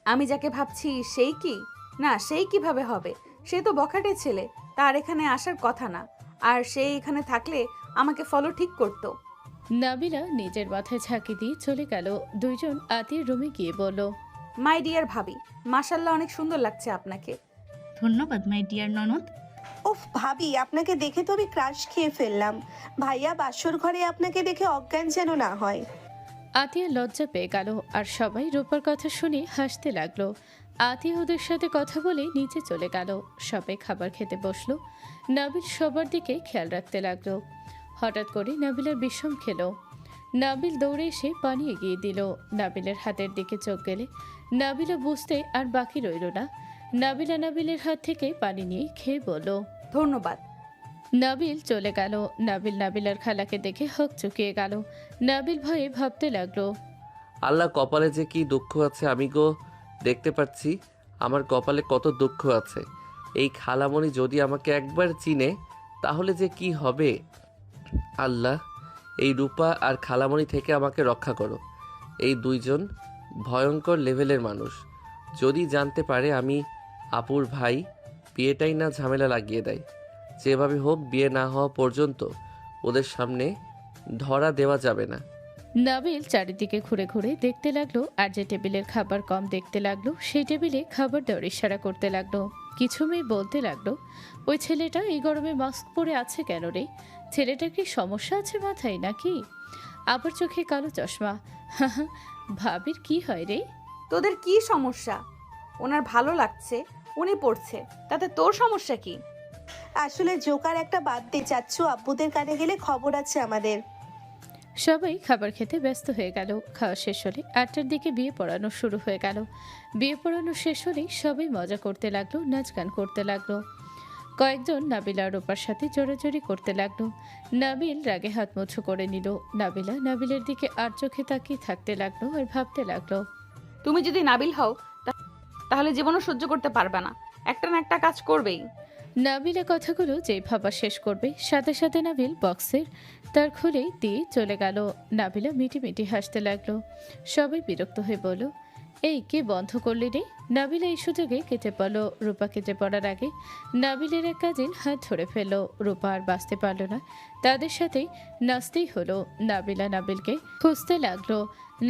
আমি যাকে ভাবছি সেই কি? না, সেই কিভাবে হবে? সে তো বখাটে ছেলে, তার এখানে আসার কথা না। আর সে এখানে থাকলে আমাকে ফলো ঠিক করতো। নাবিলা নিজের মাথায় ঝাঁকি দিয়ে চলে গেল। দুইজন আতির রুমে গিয়ে বলল, মাই ডিয়ার ভাবি, মাশাল্লাহ অনেক সুন্দর লাগছে আপনাকে। ধন্যবাদ মাই ডিয়ার ননদ। উফ ভাবি, আপনাকে দেখে তো আমি ক্রাশ খেয়ে ফেললাম। ভাইয়া বাসর ঘরে আপনাকে দেখে অজ্ঞান যেন না হয়। আতিয়া লজ্জা পেয়ে গেল আর সবাই রূপার কথা শুনে হাসতে লাগলো। আতিয়া ওদের সাথে কথা বলে নিচে চলে গেল। সবাই খাবার খেতে বসলো। নাবিল সবার দিকে খেয়াল রাখতে লাগলো। হঠাৎ করে নাবিলার বিষম খেলো। নাবিল দৌড়ে এসে পানি এগিয়ে দিল। নাবিলের হাতের দিকে চোখ গেলে নাবিলা বুঝতে আর বাকি রইল না। নাবিলা নাবিলের হাত থেকে পানি নিয়ে খেয়ে বলল, ধন্যবাদ। নাবিল চলে গেল। নাবিল নাবিলার খালাকে দেখে হক চুকিয়ে গেল। নাবিল ভয়ে ভাবতে লাগলো, আল্লাহ, কপালে যে কি দুঃখ আছে আমি গো দেখতে পাচ্ছি। আমার কপালে কত দুঃখ আছে। এই খালামণি যদি আমাকে একবার চিনে তাহলে যে কি হবে। আল্লাহ, এই রূপা আর খালামণি থেকে আমাকে রক্ষা করো। এই দুইজন ভয়ঙ্কর লেভেলের মানুষ। যদি জানতে পারে আমি আপুর ভাই, বিয়েটাই না ঝামেলা লাগিয়ে দেয়। যেভাবে হোক বিয়ে না হওয়া পর্যন্ত ওদের সামনে ধরা দেওয়া যাবে না। নাবিল চারিদিকে ঘুরে ঘুরে দেখতে লাগলো আর যে টেবিলের খাবার কম দেখতে লাগলো সেই টেবিলে খাবার দেওয়ার ইশারা করতে লাগলো। কিছু মেয়ে বলতে লাগলো, ওই ছেলেটা এই গরমে মাস্ক পরে আছে কেন রে? ছেলেটার কি সমস্যা আছে মাথায় নাকি? আবার চোখে কালো চশমা। ভাবির কি হয় রে? তোদের কি সমস্যা? ওনার ভালো লাগছে, উনি পড়ছে, তাতে তোর সমস্যা কি? আসলে জোকার একটা বাদ দে চাচ্ছু, আব্বুদের কানে গেলে খবর আছে আমাদের। সবাই খাবার খেতে ব্যস্ত হয়ে গেল। খাওয়া শেষ হলে 8টার দিকে বিয়ে পড়ানো শুরু হয়ে গেল। বিয়ে পড়ানো শেষ হলেই সবাই মজা করতে লাগলো, নাচ গান করতে লাগলো। কয়েকজন নাবিলা আর রূপার সাথে জোরাজোরি করতে লাগলো। নাবিল রাগে হাত মুঠো করে নিল। নাবিলা নাবিলের দিকে আর চোখে তাকিয়ে থাকতে লাগলো আর ভাবতে লাগলো, তুমি যদি নাবিল হও তাহলে জীবনও সহ্য করতে পারবে না, একটা না একটা কাজ করবেই। নাবিলা কথাগুলো যেই ভাবা শেষ করবে সাথে সাথে নাবিল বক্সের তার খুলেই দিয়ে চলে গেল। নাবিলা মিটি মিটি হাসতে লাগলো। সবাই বিরক্ত হয়ে বলল, এই কে বন্ধ করলি রে? নাবিলা এই সুযোগে কেটে পড়লো। রূপা কেটে পড়ার আগে নাবিলের এক কাজিন হাত ধরে ফেললো। রূপা আর বাঁচতে পারলো না, তাদের সাথেই নাচতেই হলো। নাবিলা নাবিলকে খুঁজতে লাগলো।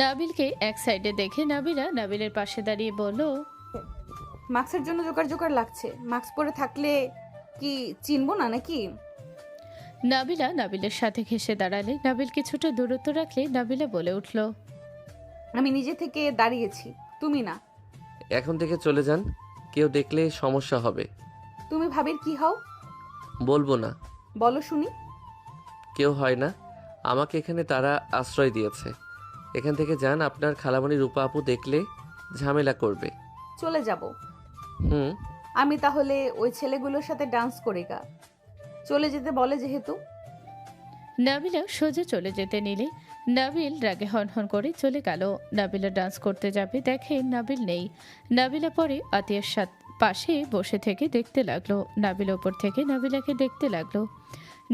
নাবিলকে এক সাইডে দেখে নাবিলা নাবিলের পাশে দাঁড়িয়ে বলল, মাস্কের জন্য জোকার জোকার লাগছে, মাস্ক পরে থাকলে কি চিনবো না নাকি? নাবিলা নাবিলের সাথে ঘেঁষে দাঁড়ালে নাবিল কিছুটা দূরত্ব রাখলে নাবিলা বলে উঠল, আমি নিজে থেকে দাঁড়িয়েছি, তুমি না। এখন থেকে চলে যান, কেউ দেখলে সমস্যা হবে। তুমি ভাবির কি হও? বলবো না। বলো শুনি। কেউ হয় না, আমাকে এখানে তারা আশ্রয় দিয়েছে। এখান থেকে যান, আপনার খালামণি রূপা আপু দেখলে ঝামেলা করবে। চলে যাব। হুম। আমি তাহলে ওই ছেলেগুলোর সাথে ডান্স করি গা। চলে যেতে বলে যেহেতু। নাবিলা সোজা চলে যেতে নিলে নাবিল রাগে হনহন করে চলে গেল। নাবিলা ডান্স করতে যাবে, দেখে নাবিল নেই। নাবিলা পরে আতিয়ার পাশে বসে থেকে দেখতে লাগলো। নাবিল ওপর থেকে নাবিলাকে দেখতে লাগলো।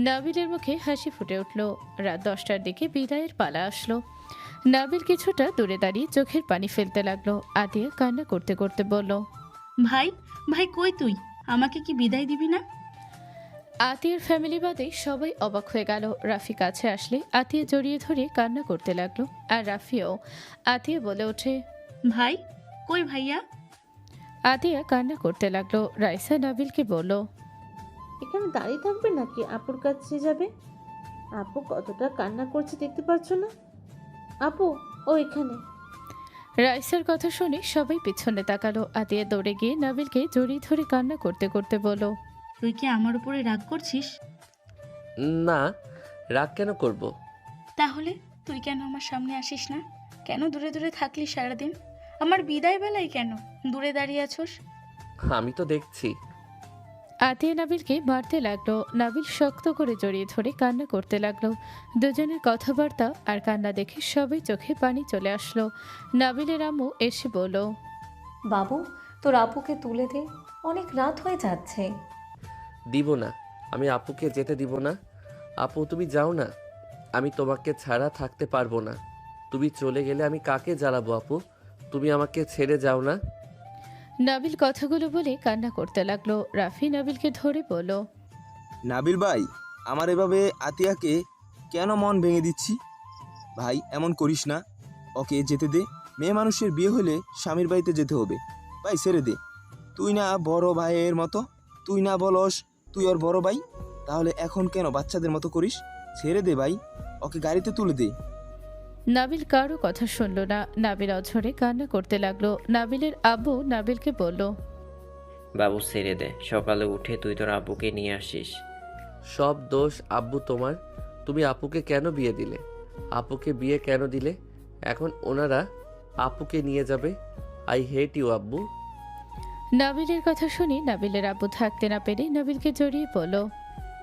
নাবিলের মুখে হাসি ফুটে উঠল। রাত 10টার দিকে বিদায়ের পালা আসলো। নাবিল কিছুটা দূরে দাঁড়িয়ে চোখের পানি ফেলতে লাগলো। আতিয়া কান্না করতে করতে বলল, ভাই ভাই কই তুই? আমাকে কি বিদায় দিবি না? আতিয়ার ফ্যামিলি বাদে সবাই অবাক হয়ে গেল। রাফি কাছে আসলে আতিয়া জড়িয়ে ধরে কান্না করতে লাগলো। আর রাফিও। আতিয়া বলে ওঠে, ভাই কই ভাইয়া? আতিয়া কান্না করতে লাগলো। রাইসা নাবিলকে বলল, এখানে দাঁড়িয়ে থাকবে নাকি আপুর কাছে যাবে? আপু কতটা কান্না করছে দেখতে পাচ্ছ না? আপু ও এখানে। রাইসার কথা শুনে সবাই পিছনে তাকালো। আতিয়া দৌড়ে গিয়ে নাবিলকে জড়িয়ে ধরে কান্না করতে করতে বলল, তুই কি আমার উপরে রাগ করছিস? না, রাগ কেন করব? তাহলে তুই কেন আমার সামনে আসিস না? কেন দূরে দূরে থাকলি সারাদিন? আমার বিদায় বেলায় কেন দূরে দাঁড়িয়ে আছোস? আমি তো দেখছি। আতিয়া নাবিলকে মারতে লাগলো। নাবিল শক্ত করে জড়িয়ে ধরে কান্না করতে লাগলো। দুজনের কথাবার্তা আর কান্না দেখে সবাই চোখে পানি চলে আসলো। নাবিলের আম্মু এসে বলল, বাবু, তোর আপুকে তুলে দে, অনেক রাত হয়ে যাচ্ছে। দিব না, আমি আপুকে যেতে দিব না। আপু তুমি যাও না, আমি তোমাকে ছাড়া থাকতে পারবো না। তুমি চলে গেলে আমি কাকে জ্বালাবো আপু? তুমি আমাকে ছেড়ে যাও না। নাবিল কথাগুলো বলে কান্না করতে লাগলো। রাফি নাবিলকে ধরে বলল, নাবিল ভাই, আমার এভাবে আতিয়াকে কেন মন ভেঙে দিচ্ছি? ভাই এমন করিস না, ওকে যেতে দে। মেয়ে মানুষের বিয়ে হলে স্বামীর বাড়িতে যেতে হবে। ভাই ছেড়ে দে। তুই না বড় ভাইয়ের মতো, তুই না বলস তুই ওর বড় ভাই, তাহলে এখন কেন বাচ্চাদের মতো করিস? ছেড়ে দে ভাই, ওকে গাড়িতে তুলে দে। নাবিল কারো কথা শুনল না। নাবিল অঝরে কান্না করতে লাগলো। নাবিলের আব্বু নাবিলকে বলল, বাবু ছেড়ে দে, সকালে উঠে তুই তোর আব্বুকে নিয়ে আসিস। সব দোষ আব্বু তোমার। তুমি আপুকে কেন বিয়ে দিলে? আপুকে বিয়ে কেন দিলে? এখন ওনারা আপুকে নিয়ে যাবে। আই হেট ইউ আব্বু। নাবিলের কথা শুনে নাবিলের আব্বু থাকতে না পেরে নাবিলকে জড়িয়ে বলল,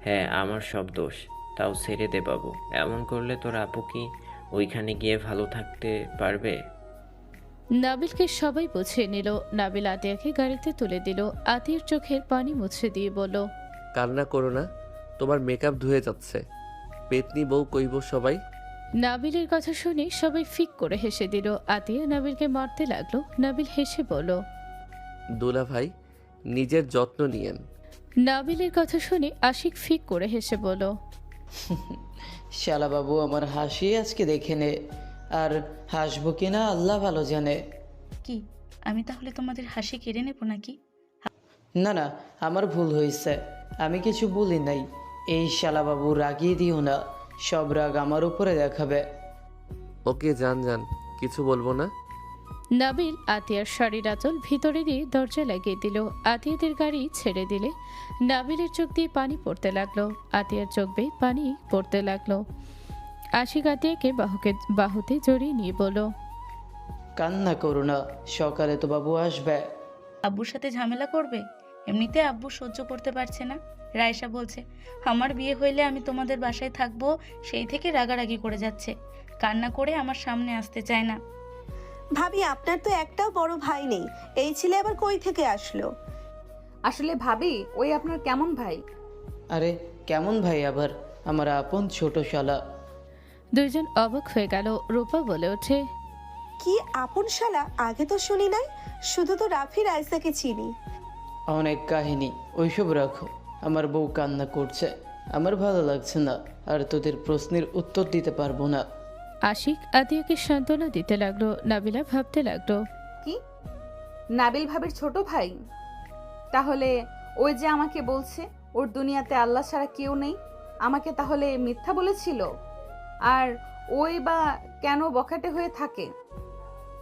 হ্যাঁ আমার সব দোষ, তাও ছেড়ে দে বাবু। এমন করলে তোর আপু কি ওইখানে গিয়ে ভালো থাকতে পারবে? নাবিলকে সবাই বুঝিয়ে নিল। নাবিল আতিয়াকে গাড়িতে তুলে দিল। আতিয়ার চোখের পানি মুছে দিয়ে বলল, কান্না করো না, তোমার মেকআপ ধুয়ে যাচ্ছে। পেতনি বউ কইব সবাই। নাবিলের কথা শুনে সবাই ফিক করে হেসে দিল। আতিয়া নাবিলকে মারতে লাগলো। নাবিল হেসে বলল, দুলা ভাই, নিজের যত্ন নিয়েন। নাবিলের কথা শুনে আশিক ফিক করে হেসে বলল, শালা বাবু আমার হাসি আজকে দেখে নে, আর হাসবো কিনা আল্লাহ ভালো জানে। কি আমি তাহলে তোমাদের হাসি কেড়ে নেবো নাকি? না না, আমার ভুল হয়েছে, আমি কিছু বলি নাই। এই শালা বাবু রাগিয়ে দিও না, সব রাগ আমার উপরে দেখাবে। ওকে যান যান, কিছু বলবো না। নাবিল আতিয়ার শাড়ির আঁচল ভিতরে দিয়ে দরজা লাগিয়ে দিল। আতিয়াদের গাড়ি ছেড়ে দিলে নাবিলের চোখ দিয়ে পানি পড়তে লাগলো। আতিয়ার চোখ বেয়ে পানি পড়তে লাগলো। আশিক আতিয়াকে বাহুতে জড়িয়ে নিয়ে বলল, কান্না করো না, সকালে তো বাবু আসবে। আব্বুর সাথে ঝামেলা করবে? এমনিতে আব্বু সহ্য করতে পারছে না। রায়সা বলছে আমার বিয়ে হইলে আমি তোমাদের বাসায় থাকবো, সেই থেকে রাগারাগি করে যাচ্ছে। কান্না করে আমার সামনে আসতে চায় না। ভাবি, আপনার তো একটাও বড় ভাই নেই, এই ছেলে আবার কই থেকে আসলো? আসলে ভাবি, ওই আপনার কেমন ভাই? আরে কেমন ভাই আবার? আমার আপন ছোট শালা। দুইজন অবাক হয়ে গেল। রূপা বলে ওঠে, কি আপন শালা? আগে তো শুনি নাই, শুধু তো রাফি রাইসাকে চিনি। অনেক কাহিনী, ওইসব রাখো। আমার বউ কান্না করছে, আমার ভালো লাগছে না, আর তোদের প্রশ্নের উত্তর দিতে পারবো না। আশিক আতিয়াকে সান্ত্বনা দিতে লাগলো। নাবিলা ভাবতে লাগলো, কি নাবিল ভাবির ছোট ভাই? তাহলে ওই যে আমাকে বলছে ওর দুনিয়াতে আল্লাহ ছাড়া কেউ নেই, আমাকে তাহলে মিথ্যা বলেছিল? আর ওই বা কেন বখাটে হয়ে থাকে?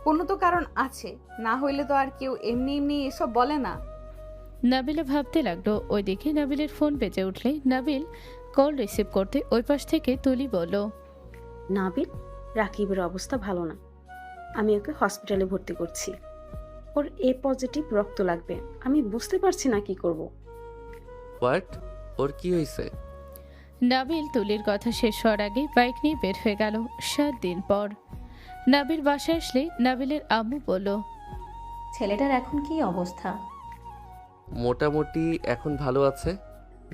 কোনো তো কারণ আছে, না হইলে তো আর কেউ এমনি এমনি এসব বলে না। নাবিলা ভাবতে লাগলো। ওইদিকে নাবিলের ফোন বেজে উঠলে নাবিল কল রিসিভ করতে ওই পাশ থেকে তুলি বলল, নাবিল, রাকিবের অবস্থা ভালো না, আমি ওকে হসপিটালে ভর্তি করছি। ওর এ পজিটিভ রক্ত লাগবে, আমি বুঝতে পারছি না কি করব। হোয়াট? ওর কি হয়েছে? নাবিল তুলির কথা শেষ হওয়ার আগে বাইক নিয়ে বের হয়ে গেল। 7 দিন পর নাবিল বাসায় আসলে নাবিলের আম্মু বলল, ছেলেটার এখন কি অবস্থা? মোটামুটি এখন ভালো আছে।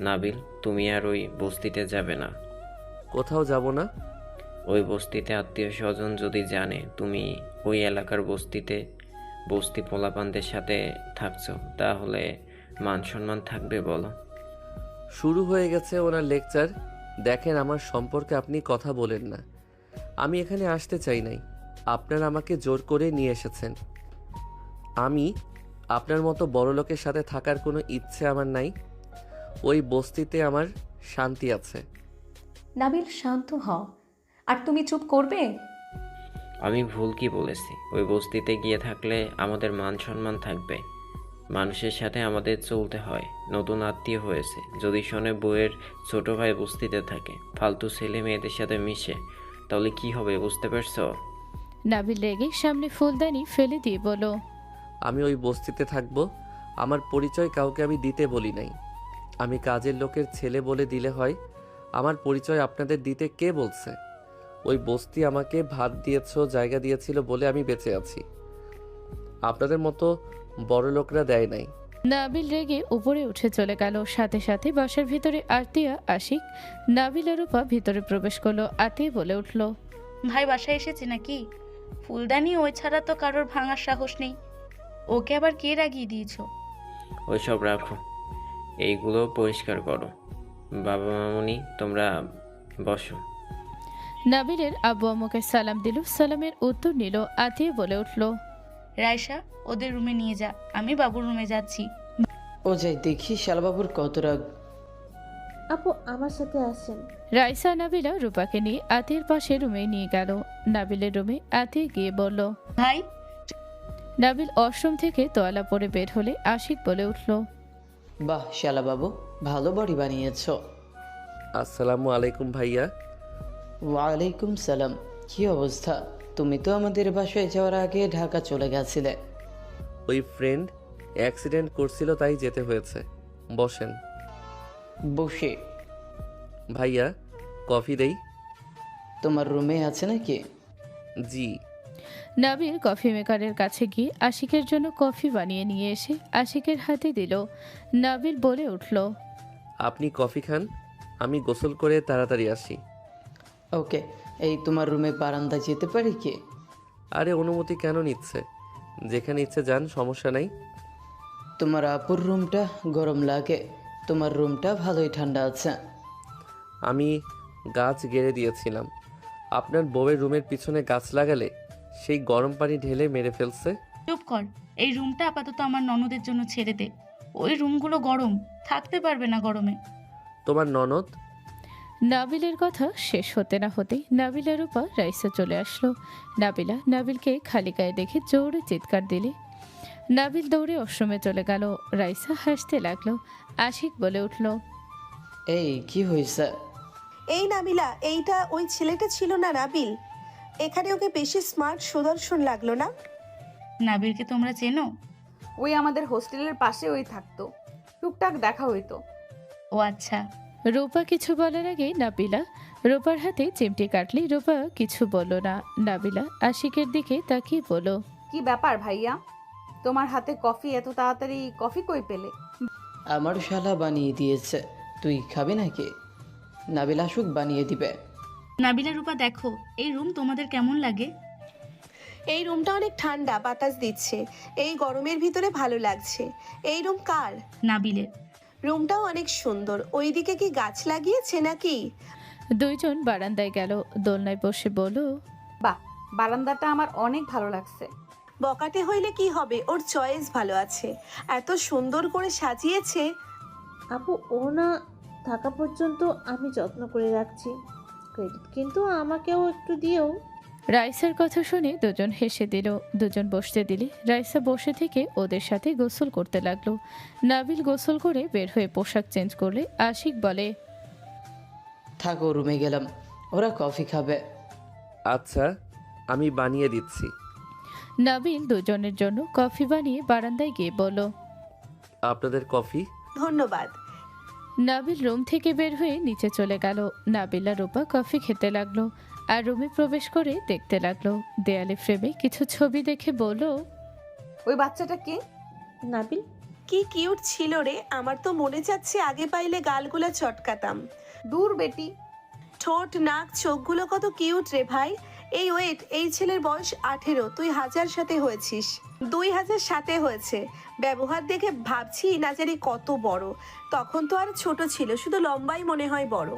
নাবিল, তুমি আর ওই বস্তিতে যাবে না। কোথাও যাব না। ওই বস্তিতে আত্মীয় স্বজন যদি জানে তুমি ওই এলাকার বস্তি পোলাপানদের সাথে থাকছো, তাহলে মান সম্মান থাকবে বলো? শুরু হয়ে গেছে ওনার লেকচার। দেখেন, আমার সম্পর্কে আপনি কথা বলেন না। আমি এখানে আসতে চাই নাই, আপনারা আমাকে জোর করে নিয়ে এসেছেন। আমি আপনার মতো বড় লোকের সাথে থাকার কোনো ইচ্ছে আমার নাই। ওই বস্তিতে আমার শান্তি আছে। নাবিল শান্ত হ, আর তুমি চুপ করবে? আমি ভুল কি বলেছি? ওই বস্তিতে গিয়ে থাকলে আমাদের মান সম্মান থাকবে, মানুষের সাথে আমাদের চলতে হয়। নতুন আত্মীয় হয়েছে, যদি শোনে বউয়ের ছোট ভাই বস্তিতে থাকে, ফালতু ছেলে মেয়েদের সাথে মিশে, তাহলে কি হবে বুঝতে পারছো? নাবিল রেগে সামনে ফুলদানি ফেলে দিয়ে বলল, আমি ওই বস্তিতে থাকবো। আমার পরিচয় কাউকে আমি দিতে বলি নাই। আমি কাজের লোকের ছেলে বলে দিলে হয়। আমার পরিচয় আপনাদের দিতে কে বলছে? ওই বস্তি আমাকে ভাত দিয়েছো, জায়গা দিয়েছিল বলে আমি বেঁচে আছি। আপনাদের মতো বড় লোকরা দেয় নাই। নাবিল রেগে উপরে উঠে চলে গেল। সাথে সাথে বাসার ভিতরে আরতিয়া, আশিক, নাবিল আর রূপা ভিতরে প্রবেশ করলো। আরতিয়া বলে উঠল, ভাই বাসায় এসেছে নাকি? ফুলদানি ওই ছাড়া তো কারোর ভাঙার সাহস নেই। ওকে আবার কে রাগিয়ে দিয়েছো? ওইসব রাখো, এইগুলো পরিষ্কার করো। বাবা মামুনি তোমরা বসো। নাবিলের আব্বু আম্মুকে সালাম দিল। সালামের উত্তর নিল। আরতিয়া বলে উঠল, রায়শা, ওদের রুমে নিয়ে যা, আমি বাবুর রুমে যাচ্ছি। ও যাই দেখি শালবাবুর কত রাগ। আপু আমার সাথে আসেন। রাইসা নাবিলা রূপাকে নিয়ে আতিয়ার পাশে রুমে নিয়ে গেল। নাবিলের রুমে আতিয়া গিয়ে বলল, ভাই। নাবিল ওয়াশরুম থেকে তোয়ালা পরে বের হলে আশিক বলে উঠল, বাহ শালাবাবু, ভালো বডি বানিয়েছো। আসসালামু আলাইকুম ভাইয়া। ওয়ালাইকুম সালাম। কি অবস্থা? তুমি তো আমাদের বাসায় যাওয়ার আগে ঢাকা চলে গেছিলে। ওই ফ্রেন্ড অ্যাক্সিডেন্ট করছিল তাই যেতে হয়েছে। বসেন। বসে। ভাইয়া কফি দেই? তোমার রুমে আছে নাকি? জি। নাবিল কফি মেকারের কাছে গিয়ে আশিকের জন্য কফি বানিয়ে নিয়ে এসে আশিকের হাতে দিল। নাবিল বলে উঠল, আপনি কফি খান, আমি গোসল করে তাড়াতাড়ি আসি। ওকে। এই তোমার রুমে বারান্দা যেতে পারি কি? আরে অনুমতি কেন নিচ্ছে? যেখানে ইচ্ছে যান, সমস্যা নাই। তোমার আপুর রুমটা গরম লাগে, তোমার রুমটা ভালোই ঠান্ডা আছে। আমি গাছ গেড়ে দিয়েছিলাম। আপনার বউয়ের রুমের পিছনে গাছ লাগালে সেই গরম পানি ঢেলে মেরে ফেলছে। চুপ কর, এই রুমটা আপাতত আমার ননদের জন্য ছেড়ে দে। ওই রুমগুলো গরম, থাকতে পারবে না গরমে। তোমার ননদ? নাবিলের কথা শেষ হতে না হতেই নাবিলার উপর রাইসা চলে আসলো। নাবিলা নাবিলকে খালি গায়ে দেখে জোরে চিৎকার দিলে নাবিল দৌড়ে ওয়াশরুমে চলে গেল। রাইসা হাসতে লাগলো। আশিক বলে উঠল, এই কি হয়েছে? এই নাবিলা, এইটা ওই ছেলেটা ছিল না নাবিল? এখানে ওকে বেশি স্মার্ট সুদর্শন লাগলো না? নাবিলকে তোমরা চেনো? ওই আমাদের হোস্টেলের পাশে ওই থাকতো, টুকটাক দেখা হইতো। ও আচ্ছা। রূপা কিছু বলার আগে নাবিলা রূপার হাতে চিমটি কাটলি। রূপা কিছু বলল না। নাবিলা আশিকের দিকে তাকিয়ে বলল, কি ব্যাপার ভাইয়া, তোমার হাতে কফি? এত তাড়াতাড়ি কফি কই পেলে? আমার শালা বানিয়ে দিয়েছে, তুই খাবি নাকি? নাবিল আসুক বানিয়ে দিবে। নাবিলা, রূপা দেখো, এই রুম তোমাদের কেমন লাগে? এই রুমটা অনেক ঠান্ডা, বাতাস দিচ্ছে। এই গরমের ভিতরে ভালো লাগছে। এই রুম কার? নাবিলের। রুমটাও অনেক সুন্দর। ওইদিকে কি গাছ লাগিয়েছে নাকি? দুইজন বারান্দায় গেল। দোলনায় বসে বলল, বাহ, বারান্দাটা আমার অনেক ভালো লাগছে। বকাটে হইলে কি হবে, ওর চয়েস ভালো আছে। এত সুন্দর করে সাজিয়েছে। আপু ও না থাকা পর্যন্ত আমি যত্ন করে রাখছি, ক্রেডিট কিন্তু আমাকেও একটু দিও। রাইসার কথা শুনে দুজন হেসে দিল। দুজন বসতে দিলে রাইসা বসে থেকে ওদের সাথে গোসল করতে লাগলো। নাবিল গোসল করে বের হয়ে পোশাক চেঞ্জ করলে আশিক বলে, থাকো, রুমে গেলাম, ওরা কফি খাবে। আচ্ছা, আমি বানিয়ে দিচ্ছি। নাবিল দুজনের জন্য কফি বানিয়ে বারান্দায় গিয়ে বলল, আপনাদের কফি। ধন্যবাদ। নাবিল রুম থেকে বের হয়ে নিচে চলে গেল। নাবিলা রূপা কফি খেতে লাগলো আর রুমে প্রবেশ করে দেখতে লাগলো। দেয়ালে ফ্রেমে কিছু ছবি দেখে বলল, ওই বাচ্চাটা কে? নাবিল। কি কিউট ছিল রে, আমার তো মনে যাচ্ছে আগে পাইলে গালগুলো চটকাতাম। দূর বেটি। ঠোঁট, নাক, চোখগুলো কত কিউট রে ভাই। এই ওয়েট, এই ছেলের বয়স 18, তুই 1000 সাথে হয়েছিস। 2000 সাথে হয়েছে। ব্যবহার দেখে ভাবছি না জানি কত বড়। তখন তো আর ছোট ছিল, শুধু লম্বাই মনে হয় বড়।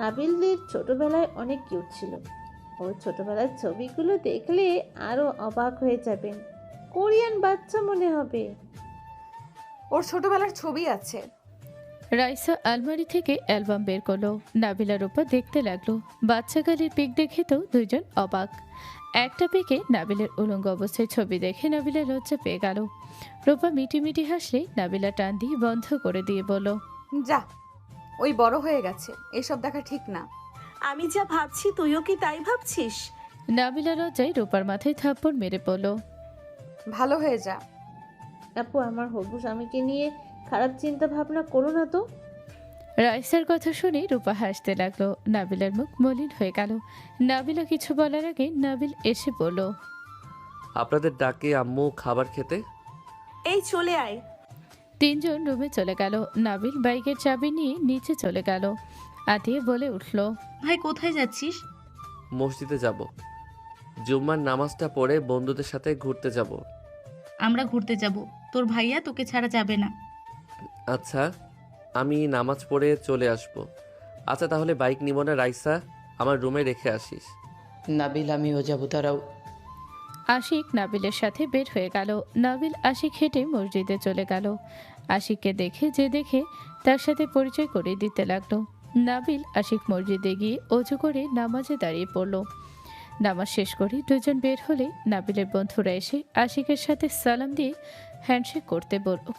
নাবিলদের ছোটবেলায় অনেক কিউট ছিল। ওর ছোটবেলার ছবিগুলো দেখলে আরো অবাক হয়ে যাবেন। কোরিয়ান বাচ্চা মনে হবে। ওর ছোটবেলার ছবি আছে। রাইসা আলমারি থেকে অ্যালবাম বের করলো। নাবিলা রূপা দেখতে লাগলো। বাচ্চা গালির পিক দেখে তো দুইজন অবাক। একটা পিকে নাবিলের উলঙ্গ অবস্থায় ছবি দেখে নাবিলা লজ্জা পেয়ে গেল। রূপা মিটি মিটি হাসলে নাবিলা টান দিয়ে বন্ধ করে দিয়ে বলল, যা, ওই বড় হয়ে গেছে, এসব দেখা ঠিক না। আমি যা ভাবছি তুইও কি তাই ভাবছিস? নাবিলা লজ্জায় রূপার মাথায় থাপ্পড় মেরে পড়ল। ভালো হয়ে যা। আপু আমার হবু স্বামীকে নিয়ে খারাপ চিন্তা ভাবনা করো না তো। রাইসার কথা শুনে রূপা হাসতে লাগলো। নাবিলার মুখ মলিন হয়ে গেল। নাবিলা কিছু বলার আগে নাবিল এসে বলল, আপনাদের ডাকে আম্মু খাবার খেতে। এই চলে আয়। তিনজন রুমে চলে গেল। নাবিল বাইকের চাবি নিয়ে নিচে চলে গেল। আতিয়া বলে উঠল, ভাই কোথায় যাচ্ছিস? মসজিদে যাব, জুম্মার নামাজটা পড়ে বন্ধুদের সাথে ঘুরতে যাব। আমরা ঘুরতে যাব, তোর ভাইয়া তোকে ছাড়া যাবে না। আচ্ছা, আমি নামাজ পড়ে চলে আসব। আচ্ছা তাহলে বাইক নিব না রাইসা, আমার রুমে রেখে আসিস। নাবিল আমিও যাবো, তারাও। আশিক নাবিলের সাথে বের হয়ে গেল। নাবিল আশিক হেঁটে মসজিদে চলে গেল। আশিককে দেখে যে দেখে তার সাথে পরিচয় করে দিতে লাগলো। নাবিল আশিক মসজিদে গিয়ে অজু করে নামাজে দাঁড়িয়ে পড়ল। নামাজ শেষ করে দুজন বের হলে নাবিলের বন্ধুরা এসে আশিকের সাথে সালাম দিয়ে হ্যান্ডশেক